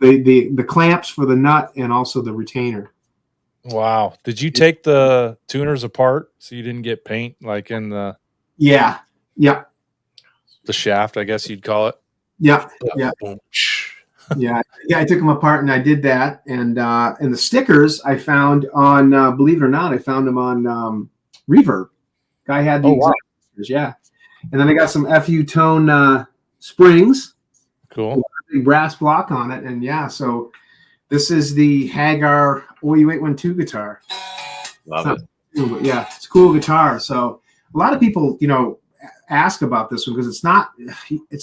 the clamps for the nut and also the retainer. Wow. Did you take the tuners apart so you didn't get paint like in the Yeah. shaft, I guess you'd call it? Yeah. Boom. Yeah. I took them apart and I did that. And the stickers I found on, believe it or not, I found them on Reverb. Guy had the exact stickers, yeah. And then I got some FU tone springs. Cool. Big brass block on it. And yeah, so this is the Hagar OU812 guitar. Love it. Yeah, it's a cool guitar. So a lot of people, ask about this one because it's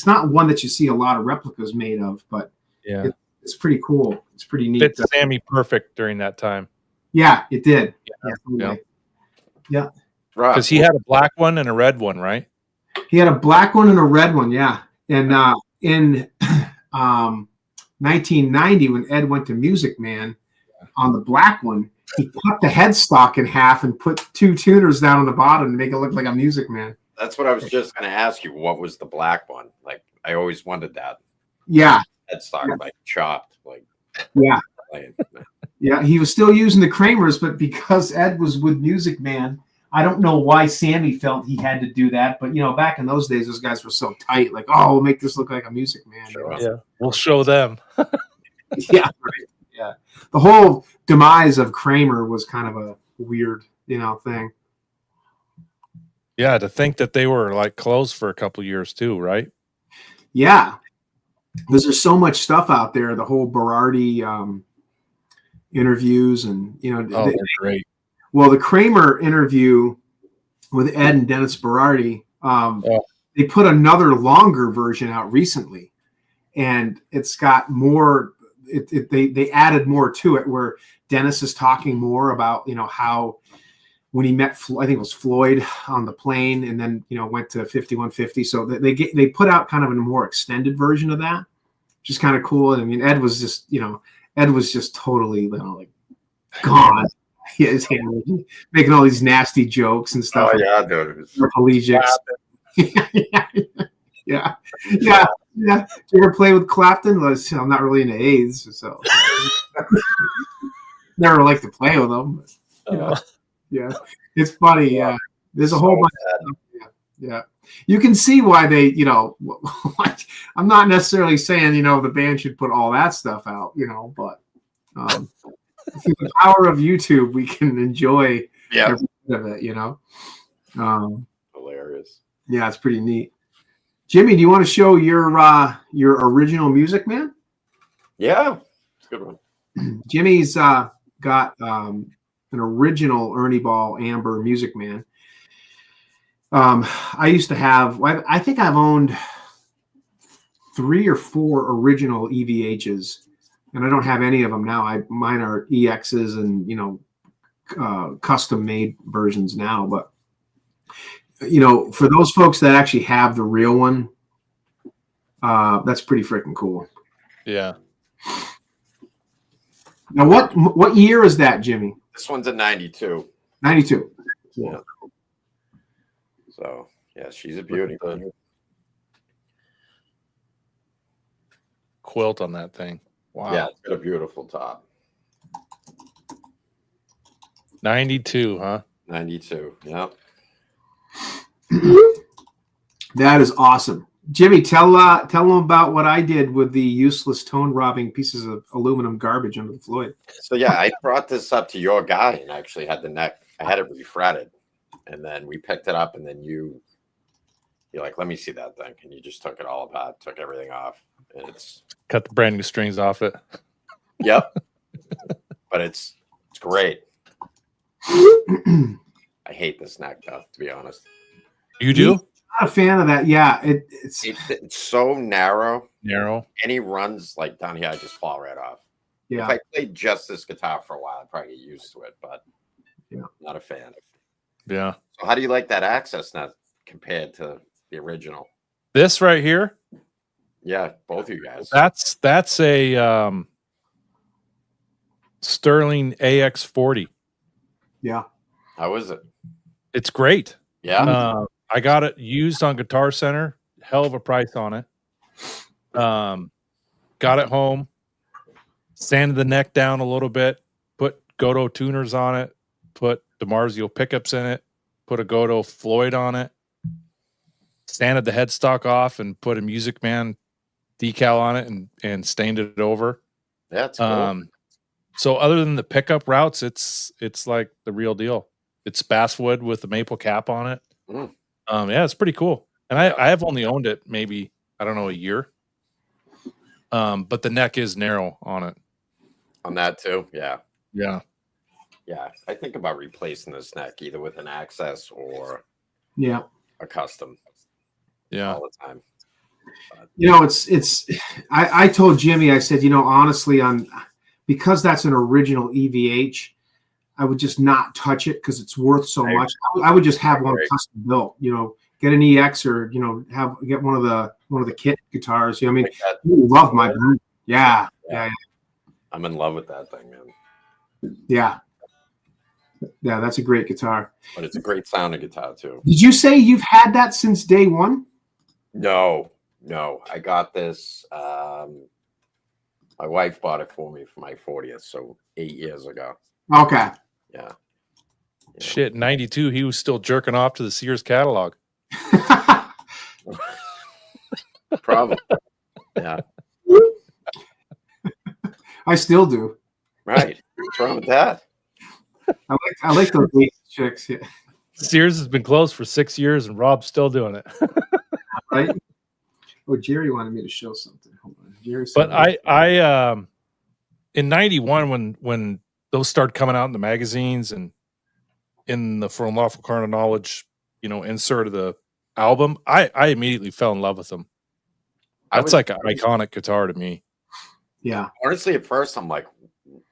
not one that you see a lot of replicas made of, but yeah, it's pretty cool. It's pretty neat. Fit Sammy perfect during that time. Yeah, it did. Yeah. Because he had a black one and a red one, right? He had a black one and a red one, yeah. And in 1990, when Ed went to Music Man, on the black one, he cut the headstock in half and put 2 tuners down on the bottom to make it look like a Music Man. That's what I was just going to ask you. What was the black one? Like, I always wondered that. Yeah. Headstock, like chopped. Like, yeah. Yeah, he was still using the Kramers, but because Ed was with Music Man, I don't know why Sammy felt he had to do that. But, back in those days, those guys were so tight. Like, oh, we'll make this look like a Music Man. Sure. Yeah, we'll show them. Yeah, right. Yeah. The whole demise of Kramer was kind of a weird, thing. Yeah, to think that they were like closed for a couple years too, right? Yeah. Because there's so much stuff out there. The whole Berardi interviews and, they're great. Well, the Kramer interview with Ed and Dennis Berardi, they put another longer version out recently, and it's got more. They added more to it, where Dennis is talking more about how when he met, I think it was Floyd on the plane, and then went to 5150. So they put out kind of a more extended version of that, which is kind of cool. I mean, Ed was just totally like gone. Yeah, his hand making all these nasty jokes and stuff. Oh yeah, dude. Paraplegics. Yeah. Did you ever play with Clapton? I'm not really into AIDS, so never like to play with them. But, yeah, it's funny. Yeah, there's a whole bunch of stuff. Yeah. You can see why they, I'm not necessarily saying the band should put all that stuff out, but. Through the power of YouTube, we can enjoy every bit of it, Hilarious. Yeah, it's pretty neat. Jimmy, do you want to show your original Music Man? Yeah, it's a good one. Jimmy's got an original Ernie Ball Amber Music Man. I used to have, I think I've owned 3 or 4 original EVHs. And I don't have any of them now. Mine are EXs and custom made versions now. But for those folks that actually have the real one, that's pretty freaking cool. Yeah. Now, what year is that, Jimmy? This one's a 92. 92. Yeah. So yeah, she's a beauty. Quilt on that thing. Wow. Yeah, it's got a beautiful top. 92, huh? 92. Yep. That is awesome. Jimmy, tell them about what I did with the useless tone robbing pieces of aluminum garbage under the Floyd. So yeah, I brought this up to your guy and actually had the neck. I had it refretted, and then we picked it up, and then you're like, "Let me see that thing," and you just took it all apart, took everything off, and it's cut the brand new strings off it. Yep. But it's great. I hate this neck though, to be honest. You do? Not a fan of that. Yeah, it's so narrow. Narrow. And he runs like down here, I just fall right off. Yeah. If I played just this guitar for a while, I'd probably get used to it, but yeah, not a fan. Yeah. So how do you like that access compared to the original? This right here. Yeah, both of you guys. That's a Sterling AX40. Yeah. How is it? It's great. Yeah. I got it used on Guitar Center. Hell of a price on it. Got it home. Sanded the neck down a little bit. Put Godot tuners on it. Put DiMarzio pickups in it. Put a Godot Floyd on it. Sanded the headstock off and put a Music Man decal on it and stained it over. That's cool. So other than the pickup routes, it's like the real deal. It's basswood with a maple cap on it. Yeah, it's pretty cool. And I have only owned it maybe, I don't know, a year. But the neck is narrow on it. On that too? Yeah. Yeah. Yeah. I think about replacing this neck either with an Access or a custom. Yeah. All the time. You know, I told Jimmy, I said, you know, honestly, because that's an original EVH, I would just not touch it because it's worth so much. I would just have one custom built, you know, get an EX or, you know, get one of the kit guitars. You know what I mean? You love my band. Yeah. I'm in love with that thing, man. Yeah. Yeah, that's a great guitar. But it's a great sounding guitar too. Did you say you've had that since day one? No. I got this. My wife bought it for me for my 40th, so 8 years ago. Okay. Yeah. Shit, 92, he was still jerking off to the Sears catalog. Probably. Yeah. I still do. Right. What's wrong with that? I like those chicks. Yeah. Sears has been closed for 6 years and Rob's still doing it. Right? Oh, Jerry wanted me to show something. Hold on. Jerry said But I in 91 when those started coming out in the magazines and in the For Unlawful Carnal Knowledge, you know, insert of the album, I immediately fell in love with them. That's like an iconic guitar to me. Yeah. Honestly, at first I'm like,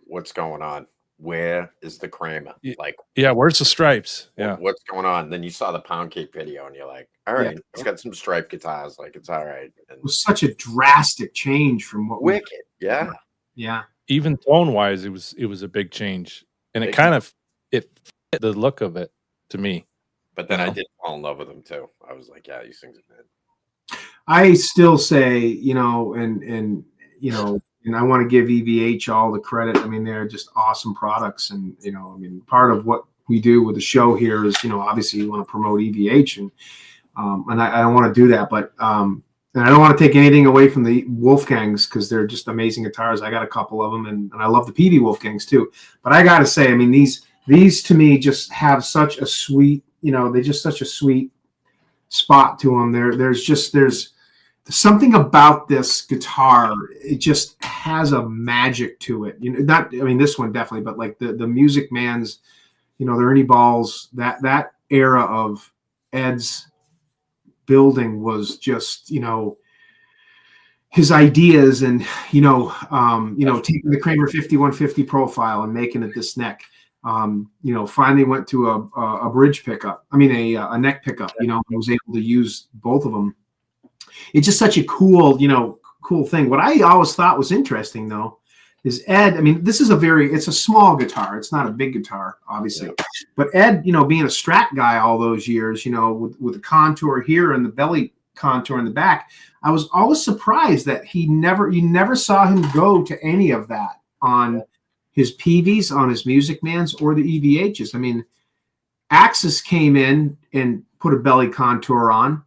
what's going on? Where is the Kramer? Like, yeah, where's the stripes? Yeah. What's going on? Then you saw the Pound Cake video and you're like, all right, it's got some stripe guitars, like it's all right. And it was such a drastic change from what wicked. Yeah. Even tone wise, it was a big change. And it kind of fit the look of it to me. But then I did fall in love with them too. I was like, yeah, these things are good. I still say, you know, and you know, and I want to give EVH all the credit. I mean, they're just awesome products. And, you know, I mean, part of what we do with the show here is, you know, obviously you want to promote EVH and I don't want to do that, but and I don't want to take anything away from the Wolfgangs because they're just amazing guitars. I got a couple of them and I love the PV Wolfgangs too. But I got to say, I mean, these to me just have such a sweet, you know, they just such a sweet spot to them. There's something about this guitar. It just has a magic to it. You know, I mean, this one definitely, but like the Music Man's, you know, the Ernie Balls, that era of Ed's building was just, you know, his ideas and, you know, taking the Kramer 5150 profile and making it this neck. You know, finally went to a bridge pickup. I mean, a neck pickup, you know, I was able to use both of them. It's just such a cool thing. What I always thought was interesting though, is Ed, I mean, it's a small guitar. It's not a big guitar, obviously, but Ed, you know, being a Strat guy all those years, you know, with the contour here and the belly contour in the back, I was always surprised that you never saw him go to any of that on his PVs, on his Music Mans or the EVHs. I mean, Axis came in and put a belly contour on,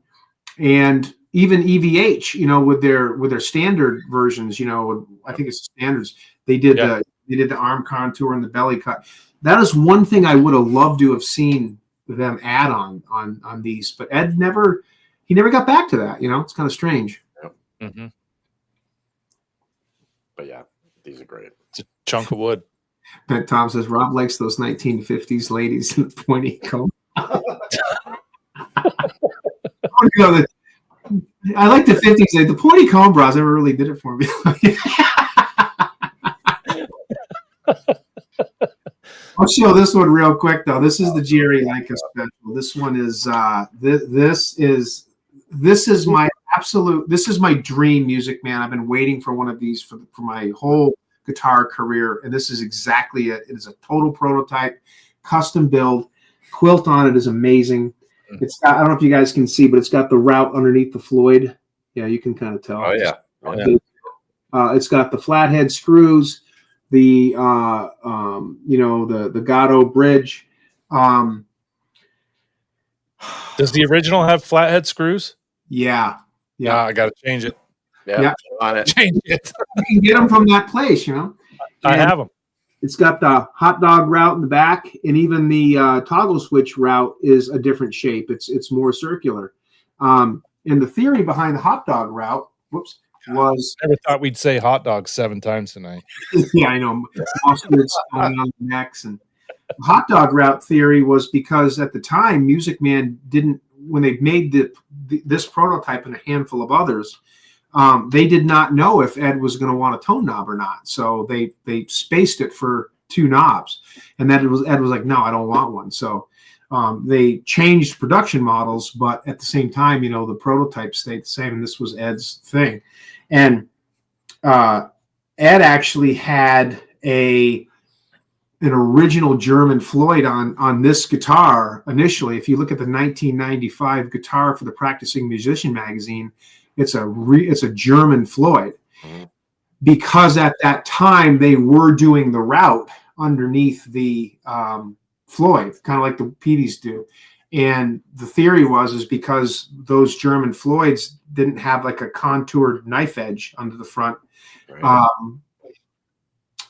and even EVH, you know, with their standard versions, you know, I think it's standards. They did the arm contour and the belly cut. That is one thing I would have loved to have seen them add on these, but Ed never got back to that. You know, it's kind of strange. Yep. Mm-hmm. But yeah, these are great. It's a chunk of wood. Ben Tom says Rob likes those 1950s ladies in the pointy comb. I like the 50s. The pointy comb bras never really did it for me. I'll show this one real quick, though. This is the Jerry Leica special. This one is this is my absolute. This is my dream music, man. I've been waiting for one of these for my whole guitar career, and this is exactly it. It is a total prototype, custom build. Quilt on it is amazing. It's got, I don't know if you guys can see, but it's got the route underneath the Floyd. Yeah, you can kind of tell. Oh yeah. It's got the flathead screws, the the Gatto bridge. Does the original have flathead screws? Yeah. I got to change it. Yeah. On it. Change it. You can get them from that place, you know. I have them. It's got the hot dog route in the back, and even the toggle switch route is a different shape. It's more circular. And the theory behind the hot dog route, was I never thought we'd say hot dog 7 times tonight. Yeah, I know. Mustards on the necks, and the hot dog route theory was because at the time, Music Man didn't, when they made this prototype and a handful of others, they did not know if Ed was going to want a tone knob or not. So they spaced it for 2 knobs, and Ed was like, no, I don't want one. So they changed production models, but at the same time, the prototype stayed the same, and this was Ed's thing. And Ed actually had an original German Floyd on this guitar initially. If you look at the 1995 guitar for the Practicing Musician magazine, it's a German Floyd, because at that time they were doing the route underneath the Floyd, kind of like the Petey's do. And the theory was because those German Floyds didn't have like a contoured knife edge under the front. Right.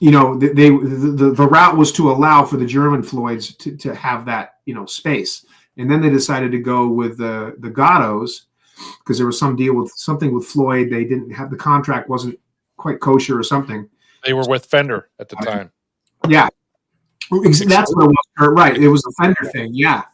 The route was to allow for the German Floyds to have that, space. And then they decided to go with the Gattos, because there was some deal with something with Floyd. They didn't have, the contract wasn't quite kosher or something. They were with Fender at the time. Yeah. That's what it was. Right. It was a Fender thing. Yeah.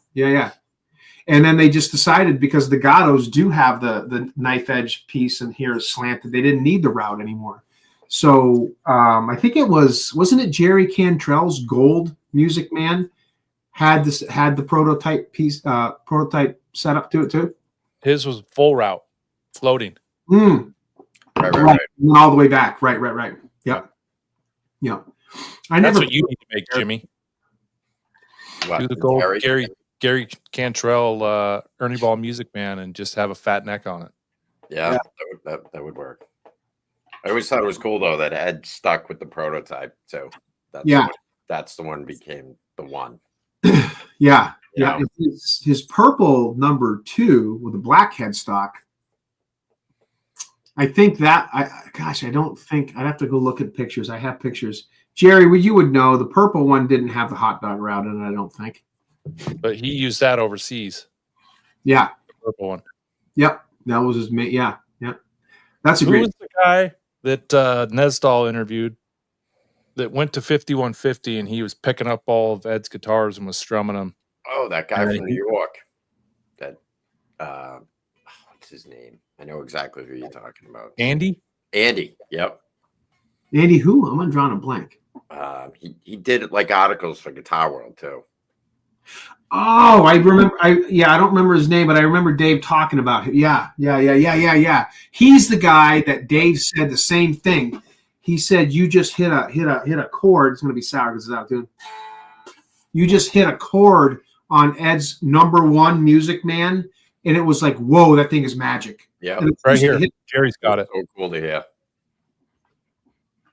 And then they just decided, because the Gattos do have the knife edge piece and here is slanted, they didn't need the route anymore. So I think wasn't it Jerry Cantrell's Gold Music Man had the prototype piece, prototype set up to it too? His was full route, floating. Right. All the way back. Right. Yep. That's what you need to make, Jimmy. What, do the gold Gary Cantrell Ernie Ball Music Man and just have a fat neck on it. Yeah. That would work. I always thought it was cool though that Ed stuck with the prototype. So that's the one became the one. Yeah. His purple number 2 with the black headstock. I think that I don't think, I'd have to go look at pictures. I have pictures. Jerry, you would know the purple one didn't have the hot dog route in it, I don't think. But he used that overseas. Yeah. The purple one. Yep. That was his mate. Yeah. That's Who was the guy that Nesdal interviewed that went to 5150 and he was picking up all of Ed's guitars and was strumming them? Oh, that guy from New York. That what's his name? I know exactly who you're talking about. Andy? Yep. Andy who? I'm drawing a blank. He did like articles for Guitar World too. Oh, I remember. I don't remember his name, but I remember Dave talking about it. Yeah. He's the guy that Dave said the same thing. He said, "You just hit a chord. It's going to be sour because it's out, dude. You just hit a chord on Ed's number 1 Music Man, and it was like, whoa, that thing is magic." Yeah, right here. Jerry's got it. So cool to hear.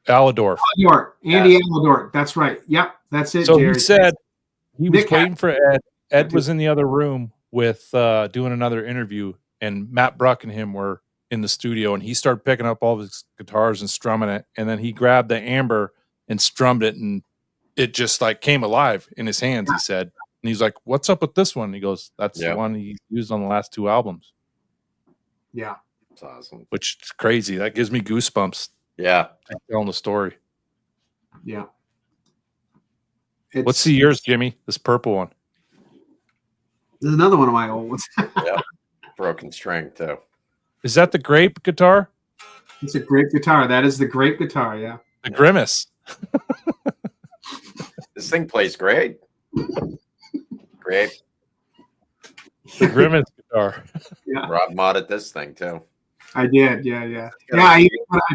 Alador. Andy Alador. That's right. Yep, that's it. So Jerry. He said he was waiting for Ed. Ed was in the other room with doing another interview, and Matt Bruck and him were in the studio, and he started picking up all of his guitars and strumming it, and then he grabbed the amber and strummed it, and it just like came alive in his hands. He said, and he's like, "What's up with this one?" And he goes, "That's the one he used on the last 2 albums." Yeah, it's awesome. Which is crazy. That gives me goosebumps. Yeah, telling the story. Yeah. What's the yours, Jimmy? This purple one. There's another one of my old ones. Yeah, broken string too. Is that the grape guitar? It's a grape guitar. That is the grape guitar. Yeah. The Grimace. This thing plays great. Great. The Grimace guitar. Yeah. Rob modded this thing too. I did. Yeah. I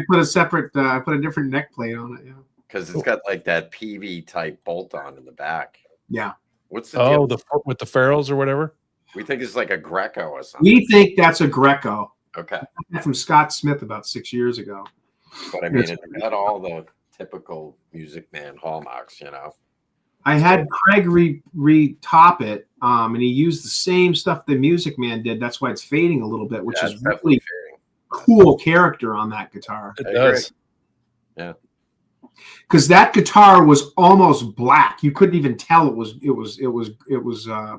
put a separate. I put a different neck plate on it. Yeah. Because it's got like that PV type bolt on in the back. Yeah. What's the deal? With the ferrules or whatever? We think it's like a Greco or something. We think that's a Greco. Okay. From Scott Smith about 6 years ago. But I mean, it's got all the typical Music Man hallmarks, you know. I had Craig retop it, and he used the same stuff the Music Man did. That's why it's fading a little bit, which is really cool character on that guitar. It does. Yeah. Because that guitar was almost black. You couldn't even tell it was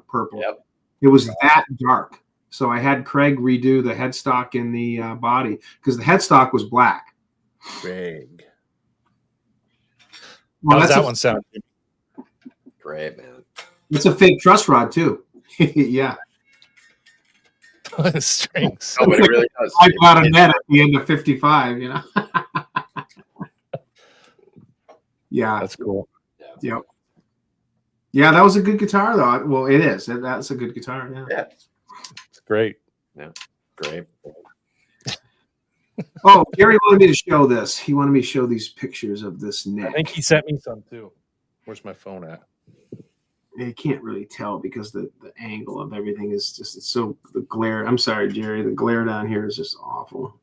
purple. Yep. It was that dark. So I had Craig redo the headstock and the body because the headstock was black. Big. Well, how's that one sound? Great, man. It's a fake truss rod too. Yeah. Strings. Oh, but it really does. I got a net at the end of 55, you know. Yeah. That's cool. Yep. Yeah, that was a good guitar though. Well, it is. That's a good guitar. Yeah. Yeah. It's great. Yeah. Great. Oh, Gary wanted me to show this. He wanted me to show these pictures of this neck. I think he sent me some too. Where's my phone at? You can't really tell because the angle of everything is just it's so the glare. I'm sorry, Jerry. The glare down here is just awful.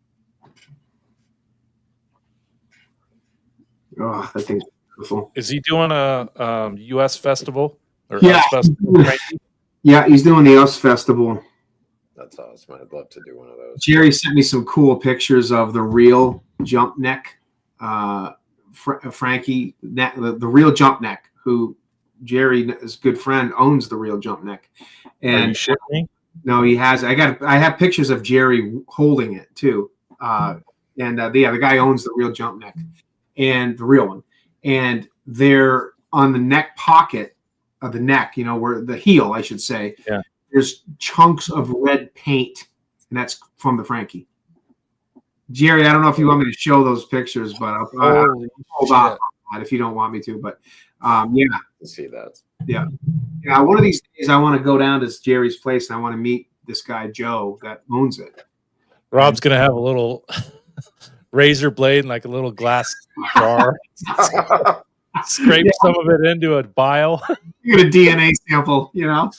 Oh, that thing's beautiful. Is he doing a U.S. festival? Or Yeah. festival? Yeah, he's doing the US Festival. That's awesome. I'd love to do one of those. Jerry sent me some cool pictures of the real jump neck. Frankie, the real jump neck, who Jerry, his good friend, owns the real jump neck. And are you shitting me? No, he has. I have pictures of Jerry holding it too. The guy owns the real jump neck and the real one. And they're on the neck pocket of the neck, you know, where the heel, I should say. Yeah. There's chunks of red paint, and that's from the Frankie. Jerry, I don't know if you want me to show those pictures, but I'll hold off on that if you don't want me to. But yeah, See that? Yeah. One of these days, I want to go down to Jerry's place and I want to meet this guy Joe that owns it. Rob's gonna have a little razor blade and like a little glass jar. Scrape some of it into a vial. You get a DNA sample, you know.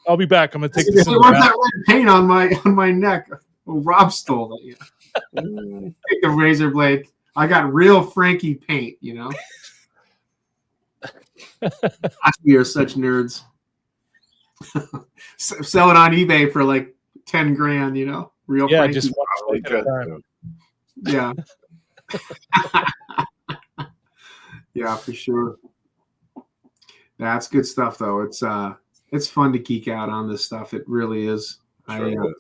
I'll be back. I'm gonna take this. What's that red paint on my neck? Well, Rob stole it. Yeah. Take the razor blade. I got real Frankie paint, you know. We are such nerds. Sell it on eBay for like 10 grand, you know. Real Frankie. Just yeah. Yeah, for sure. That's good stuff, though. It's fun to geek out on this stuff. It really is. Sure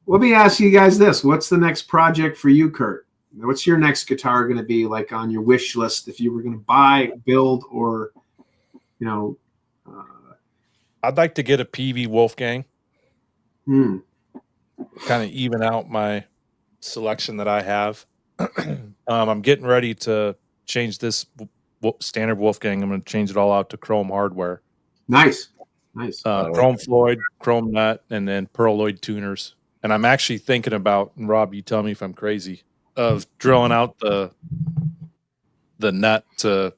Let me ask you guys this: what's the next project for you, Kurt? What's your next guitar going to be like on your wish list if you were going to buy, build, or you know? I'd like to get a PV Wolfgang. Kind of even out my selection that I have. I'm getting ready to change this standard Wolfgang. I'm going to change it all out to chrome hardware. Nice. Chrome Floyd, chrome nut, and then Pearloid tuners. And I'm actually thinking about, and Rob, you tell me if I'm crazy, of drilling out the nut to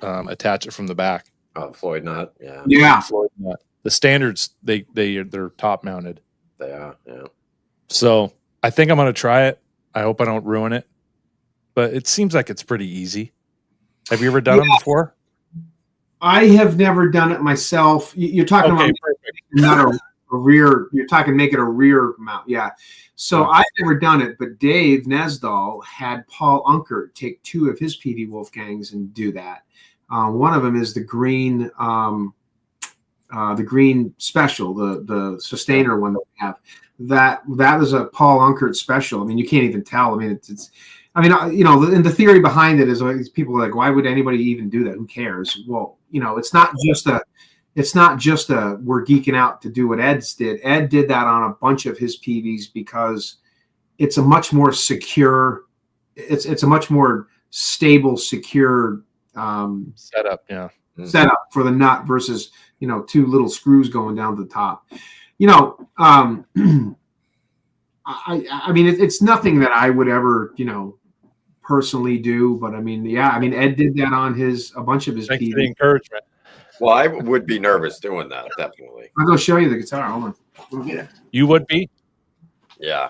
attach it from the back. Floyd nut, yeah. Yeah. Floyd nut. The standards, they're top mounted. They are, yeah. So I think I'm going to try it. I hope I don't ruin it. But it seems like it's pretty easy. Have you ever done them before? I have never done it myself. You're talking about not a rear. You're talking make it a rear mount. Yeah. So I've never done it, but Dave Nesdahl had Paul Unkert take 2 of his PD Wolfgangs and do that. One of them is the green special, the sustainer one that we have. That is a Paul Unkert special. I mean, you can't even tell. I mean, it's you know, and the theory behind it is like, people are like, why would anybody even do that? Who cares? Well, you know, it's not just a we're geeking out to do what Ed's did. Ed did that on a bunch of his PVs because it's a much more secure, it's a much more stable, secure setup. Yeah. setup for the nut versus, you know, 2 little screws going down to the top. You know, I mean, it's nothing that I would ever, you know, personally do, but I mean, yeah, I mean, Ed did that on a bunch of his Thanks PVs. for the encouragement. Well, I would be nervous doing that, definitely. I'll go show you the guitar. Hold on. We'll get it. You would be? Yeah.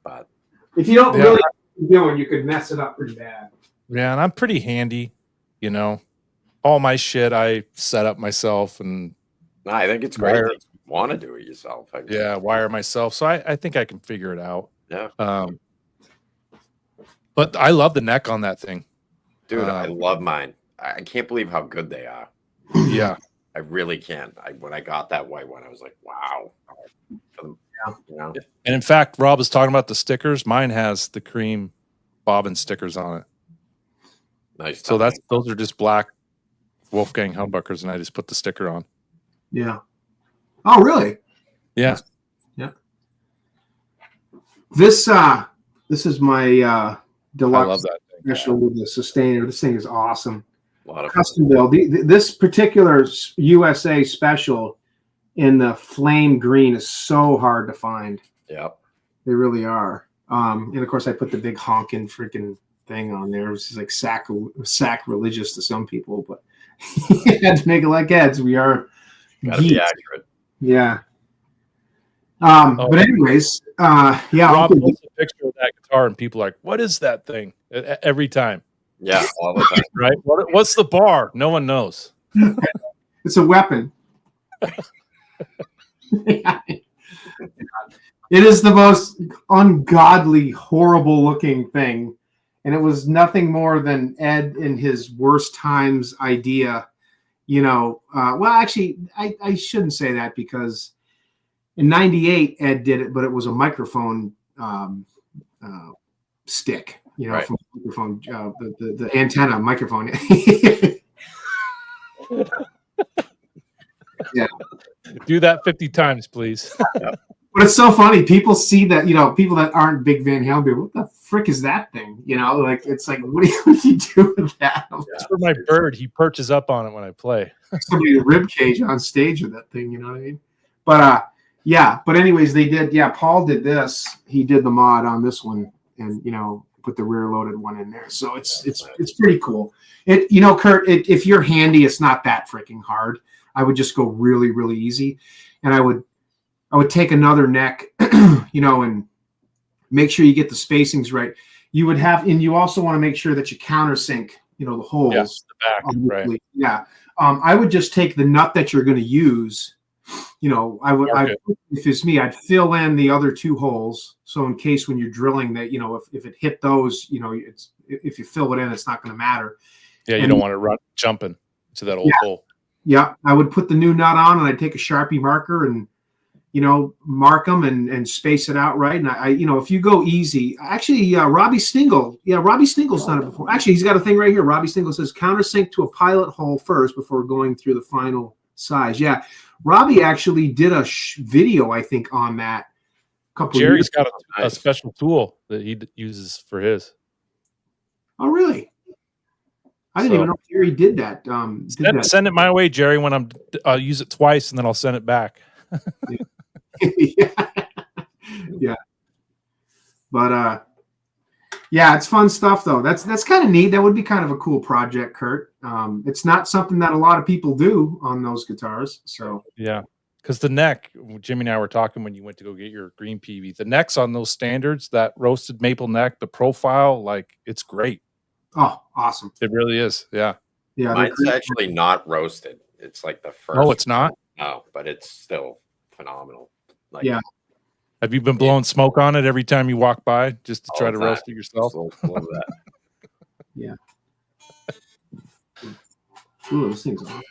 But if you don't really know what you're doing, you could mess it up pretty bad. Yeah, and I'm pretty handy, you know. All my shit I set up myself and no, I think it's great that you want to do it yourself. Wire myself. So I think I can figure it out. Yeah. But I love the neck on that thing. Dude, I love mine. I can't believe how good they are. Yeah. I really can. When I got that white one, I was like, wow. You know? And in fact, Rob was talking about the stickers. Mine has the cream bobbin stickers on it. Nice. So those are just black Wolfgang humbuckers, and I just put the sticker on. Yeah. Oh, really? Yeah. Yeah. This is my deluxe I love that thing. special with the sustainer. This thing is awesome. A lot of custom build. This particular USA special in the flame green is so hard to find. Yep. They really are. And of course, I put the big honking freaking thing on there, which is like sacrilegious to some people, but you had to make it like Ed's. We are gotta be accurate. Yeah. But anyways, yeah. Rob posts a picture of that guitar, and people are like, "What is that thing?" Every time. Yeah, all the time. Right? What's the bar? No one knows. It's a weapon. It is the most ungodly, horrible looking thing. And it was nothing more than Ed in his worst times idea. You know, well, actually, I shouldn't say that, because in '98, Ed did it, but it was a microphone stick, you know, right. from microphone, the antenna microphone. Yeah. Do that 50 times, please. But it's so funny. People see that, you know, people that aren't big Van Halen, be, what the frick is that thing? You know, like, it's like, what do you do with that? It's for my bird. He perches up on it when I play. Somebody's rib cage on stage with that thing, you know what I mean? But yeah. But anyways, they did. Yeah, Paul did this. He did the mod on this one, and, you know, put the rear loaded one in there. So it's pretty cool. You know, Kurt, if you're handy, it's not that freaking hard. I would just go really, really easy, and I would take another neck, you know, and make sure you get the spacings right. You would have, and you also want to make sure that you countersink, you know, the holes. Yes, the back, right. Yeah. I would just take the nut that you're going to use. You know, if it's me, I'd fill in the other 2 holes. So in case when you're drilling that, you know, if it hit those, you know, if you fill it in, it's not going to matter. Yeah. You don't want to jumping to that old hole. Yeah. I would put the new nut on, and I'd take a Sharpie marker and, you know, mark them and space it out right. And I, you know, if you go easy, actually, Robbie Stingle's done it before. Actually, he's got a thing right here. Robbie Stingle says countersink to a pilot hole first before going through the final size. Yeah. Robbie actually did a video, I think, on that. Jerry's got a special tool that he uses for his. Oh, really? I didn't even know Jerry did that. Send it my way, Jerry, when I'll use it twice, and then I'll send it back. Yeah. But yeah, it's fun stuff though. That's kind of neat. That would be kind of a cool project, Kurt. It's not something that a lot of people do on those guitars. So yeah, because the neck, Jimmy and I were talking when you went to go get your green PV. The necks on those standards, that roasted maple neck, the profile, like, it's great. Oh, awesome! It really is. Yeah. Yeah. Mine's actually not roasted. It's like the first. Oh, it's not. No, but it's still phenomenal. Like, yeah. Have you been blowing smoke on it every time you walk by just to try to roast it yourself? Love that. Yeah. Ooh, those things are.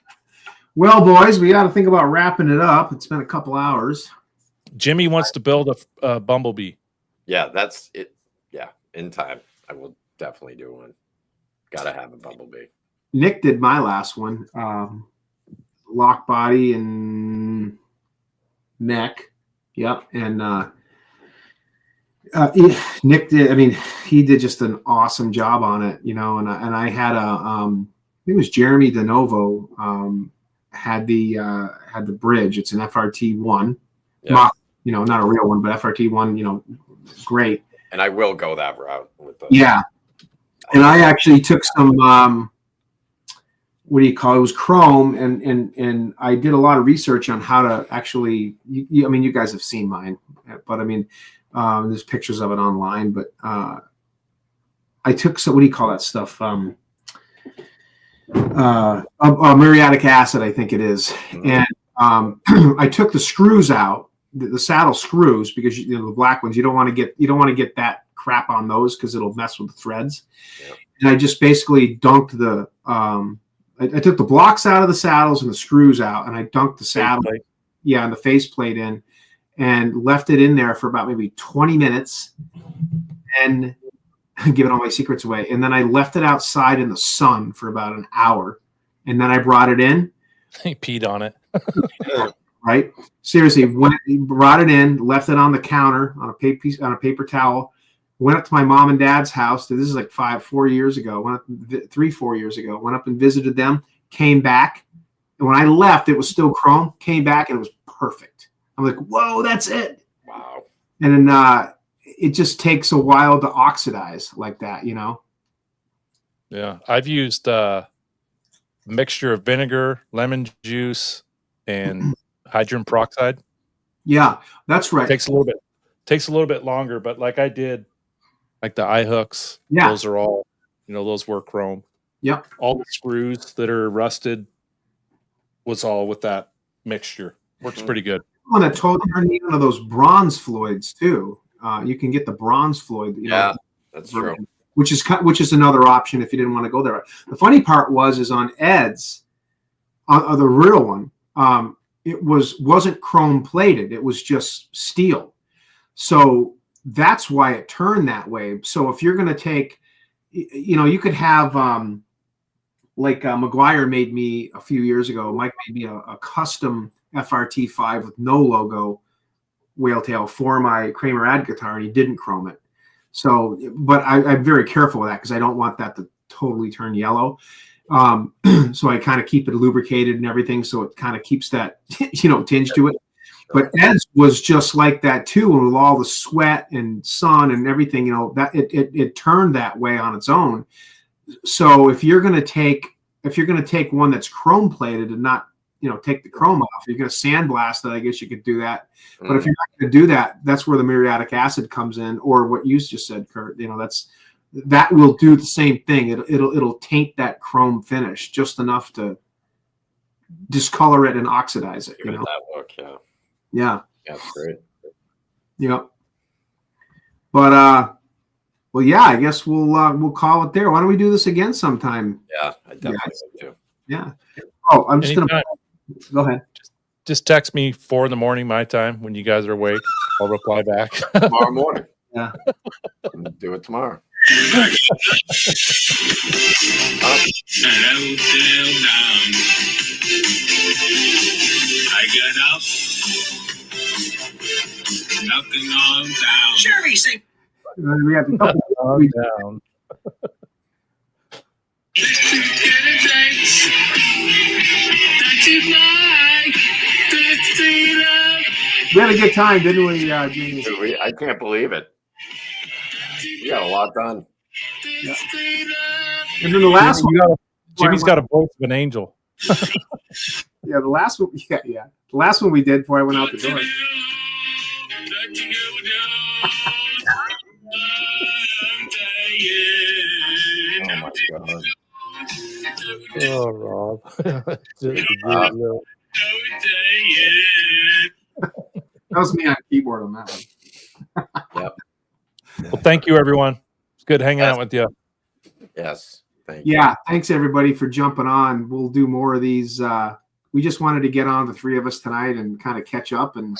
Well, boys, we got to think about wrapping it up. It's been a couple hours. Jimmy wants to build a Bumblebee. Yeah, that's it. Yeah, in time, I will definitely do one. Got to have a Bumblebee. Nick did my last one. Lock body and neck. Yep. And Nick did, I mean, he did just an awesome job on it, you know, and I had it was Jeremy DeNovo had the bridge. It's an FRT 1. Yeah. Not a real one, but FRT 1, great. And I will go that route with the. Yeah. And I actually took some, what do you call it? It was chrome, and I did a lot of research on how to actually. You guys have seen mine, but there's pictures of it online. But I took some. What do you call that stuff? Muriatic acid, I think it is, and I took the screws out, the saddle screws, because the black ones you don't want to get that crap on those because it'll mess with the threads. Yep. And I just basically dunked the I took the blocks out of the saddles and the screws out, and I dunked the saddle, and the faceplate in, and left it in there for about maybe 20 minutes, and giving all my secrets away. And then I left it outside in the sun for about an hour, and then I brought it in. He peed on it. Right? Seriously, brought it in, left it on the counter on a paper towel. Went up to my mom and dad's house. This is like 4 years ago. 4 years ago. Went up and visited them. Came back, and when I left, it was still chrome. Came back, and it was perfect. I'm like, whoa, that's it. Wow. And then it just takes a while to oxidize like that, Yeah, I've used a mixture of vinegar, lemon juice, and hydrogen peroxide. Yeah, that's right. Takes a little bit longer, but like I did, like the eye hooks. Yeah, those are all, those were chrome. Yep. All the screws that are rusted was all with that mixture. Works pretty good. I want to totally need one of those bronze Floyds too. You can get the bronze Floyd. That's true. Which is another option if you didn't want to go there. The funny part is on Ed's, the real one. It wasn't chrome plated. It was just steel. So that's why it turned that way. So if you're going to take, you could have, like McGuire made me a few years ago. Mike made me a custom FRT 5 with no logo whale tail for my Kramer ad guitar, and he didn't chrome it. So, but I'm very careful with that because I don't want that to totally turn yellow. So I kind of keep it lubricated and everything, so it kind of keeps that tinge to it. But Ed's was just like that too, and with all the sweat and sun and everything, that it turned that way on its own. So if you're gonna take one that's chrome plated and not take the chrome off, you're gonna sandblast it. I guess you could do that. But if you're not gonna do that, that's where the muriatic acid comes in, or what you just said, Kurt. That will do the same thing. It'll taint that chrome finish just enough to discolor it and oxidize it. Give it that look, yeah. Yeah. That's great. Yeah. But well, yeah, I guess we'll call it there. Why don't we do this again sometime? Yeah, I definitely do. Yeah. Oh, I'm just gonna go ahead. Just text me 4 a.m. my time when you guys are awake. I'll reply back tomorrow morning. Yeah. Do it tomorrow. I got up, nothing on down. Jerry, sing. We have to down. We had a good time, didn't we, James? Dude, I can't believe it. We got a lot done. Yeah. And then the last one, Jimmy's got a voice of an angel. Yeah, the last one. Yeah. The last one we did before I went out the door. Oh my God. Oh, Rob. That was me on keyboard on that one. Yep. Well, thank you, everyone. It's good hanging out with you. Yes. Thank you. Yeah. Thanks, everybody, for jumping on. We'll do more of these. We just wanted to get on, the three of us tonight, and kind of catch up and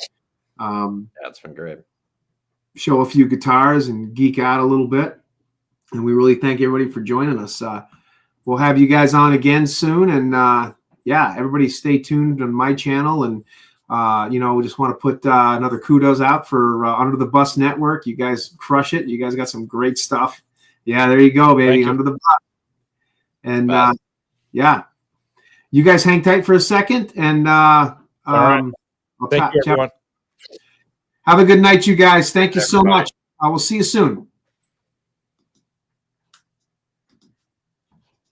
it's been great. Show a few guitars and geek out a little bit. And we really thank everybody for joining us. We'll have you guys on again soon. And yeah, everybody stay tuned on my channel. And, we just want to put another kudos out for Under the Bus Network. You guys crush it. You guys got some great stuff. Yeah, there you go, baby. Under the Bus. And Yeah. You guys hang tight for a second, and right. Thank you, everyone. have a good night, you guys. Thank you so much. I will see you soon.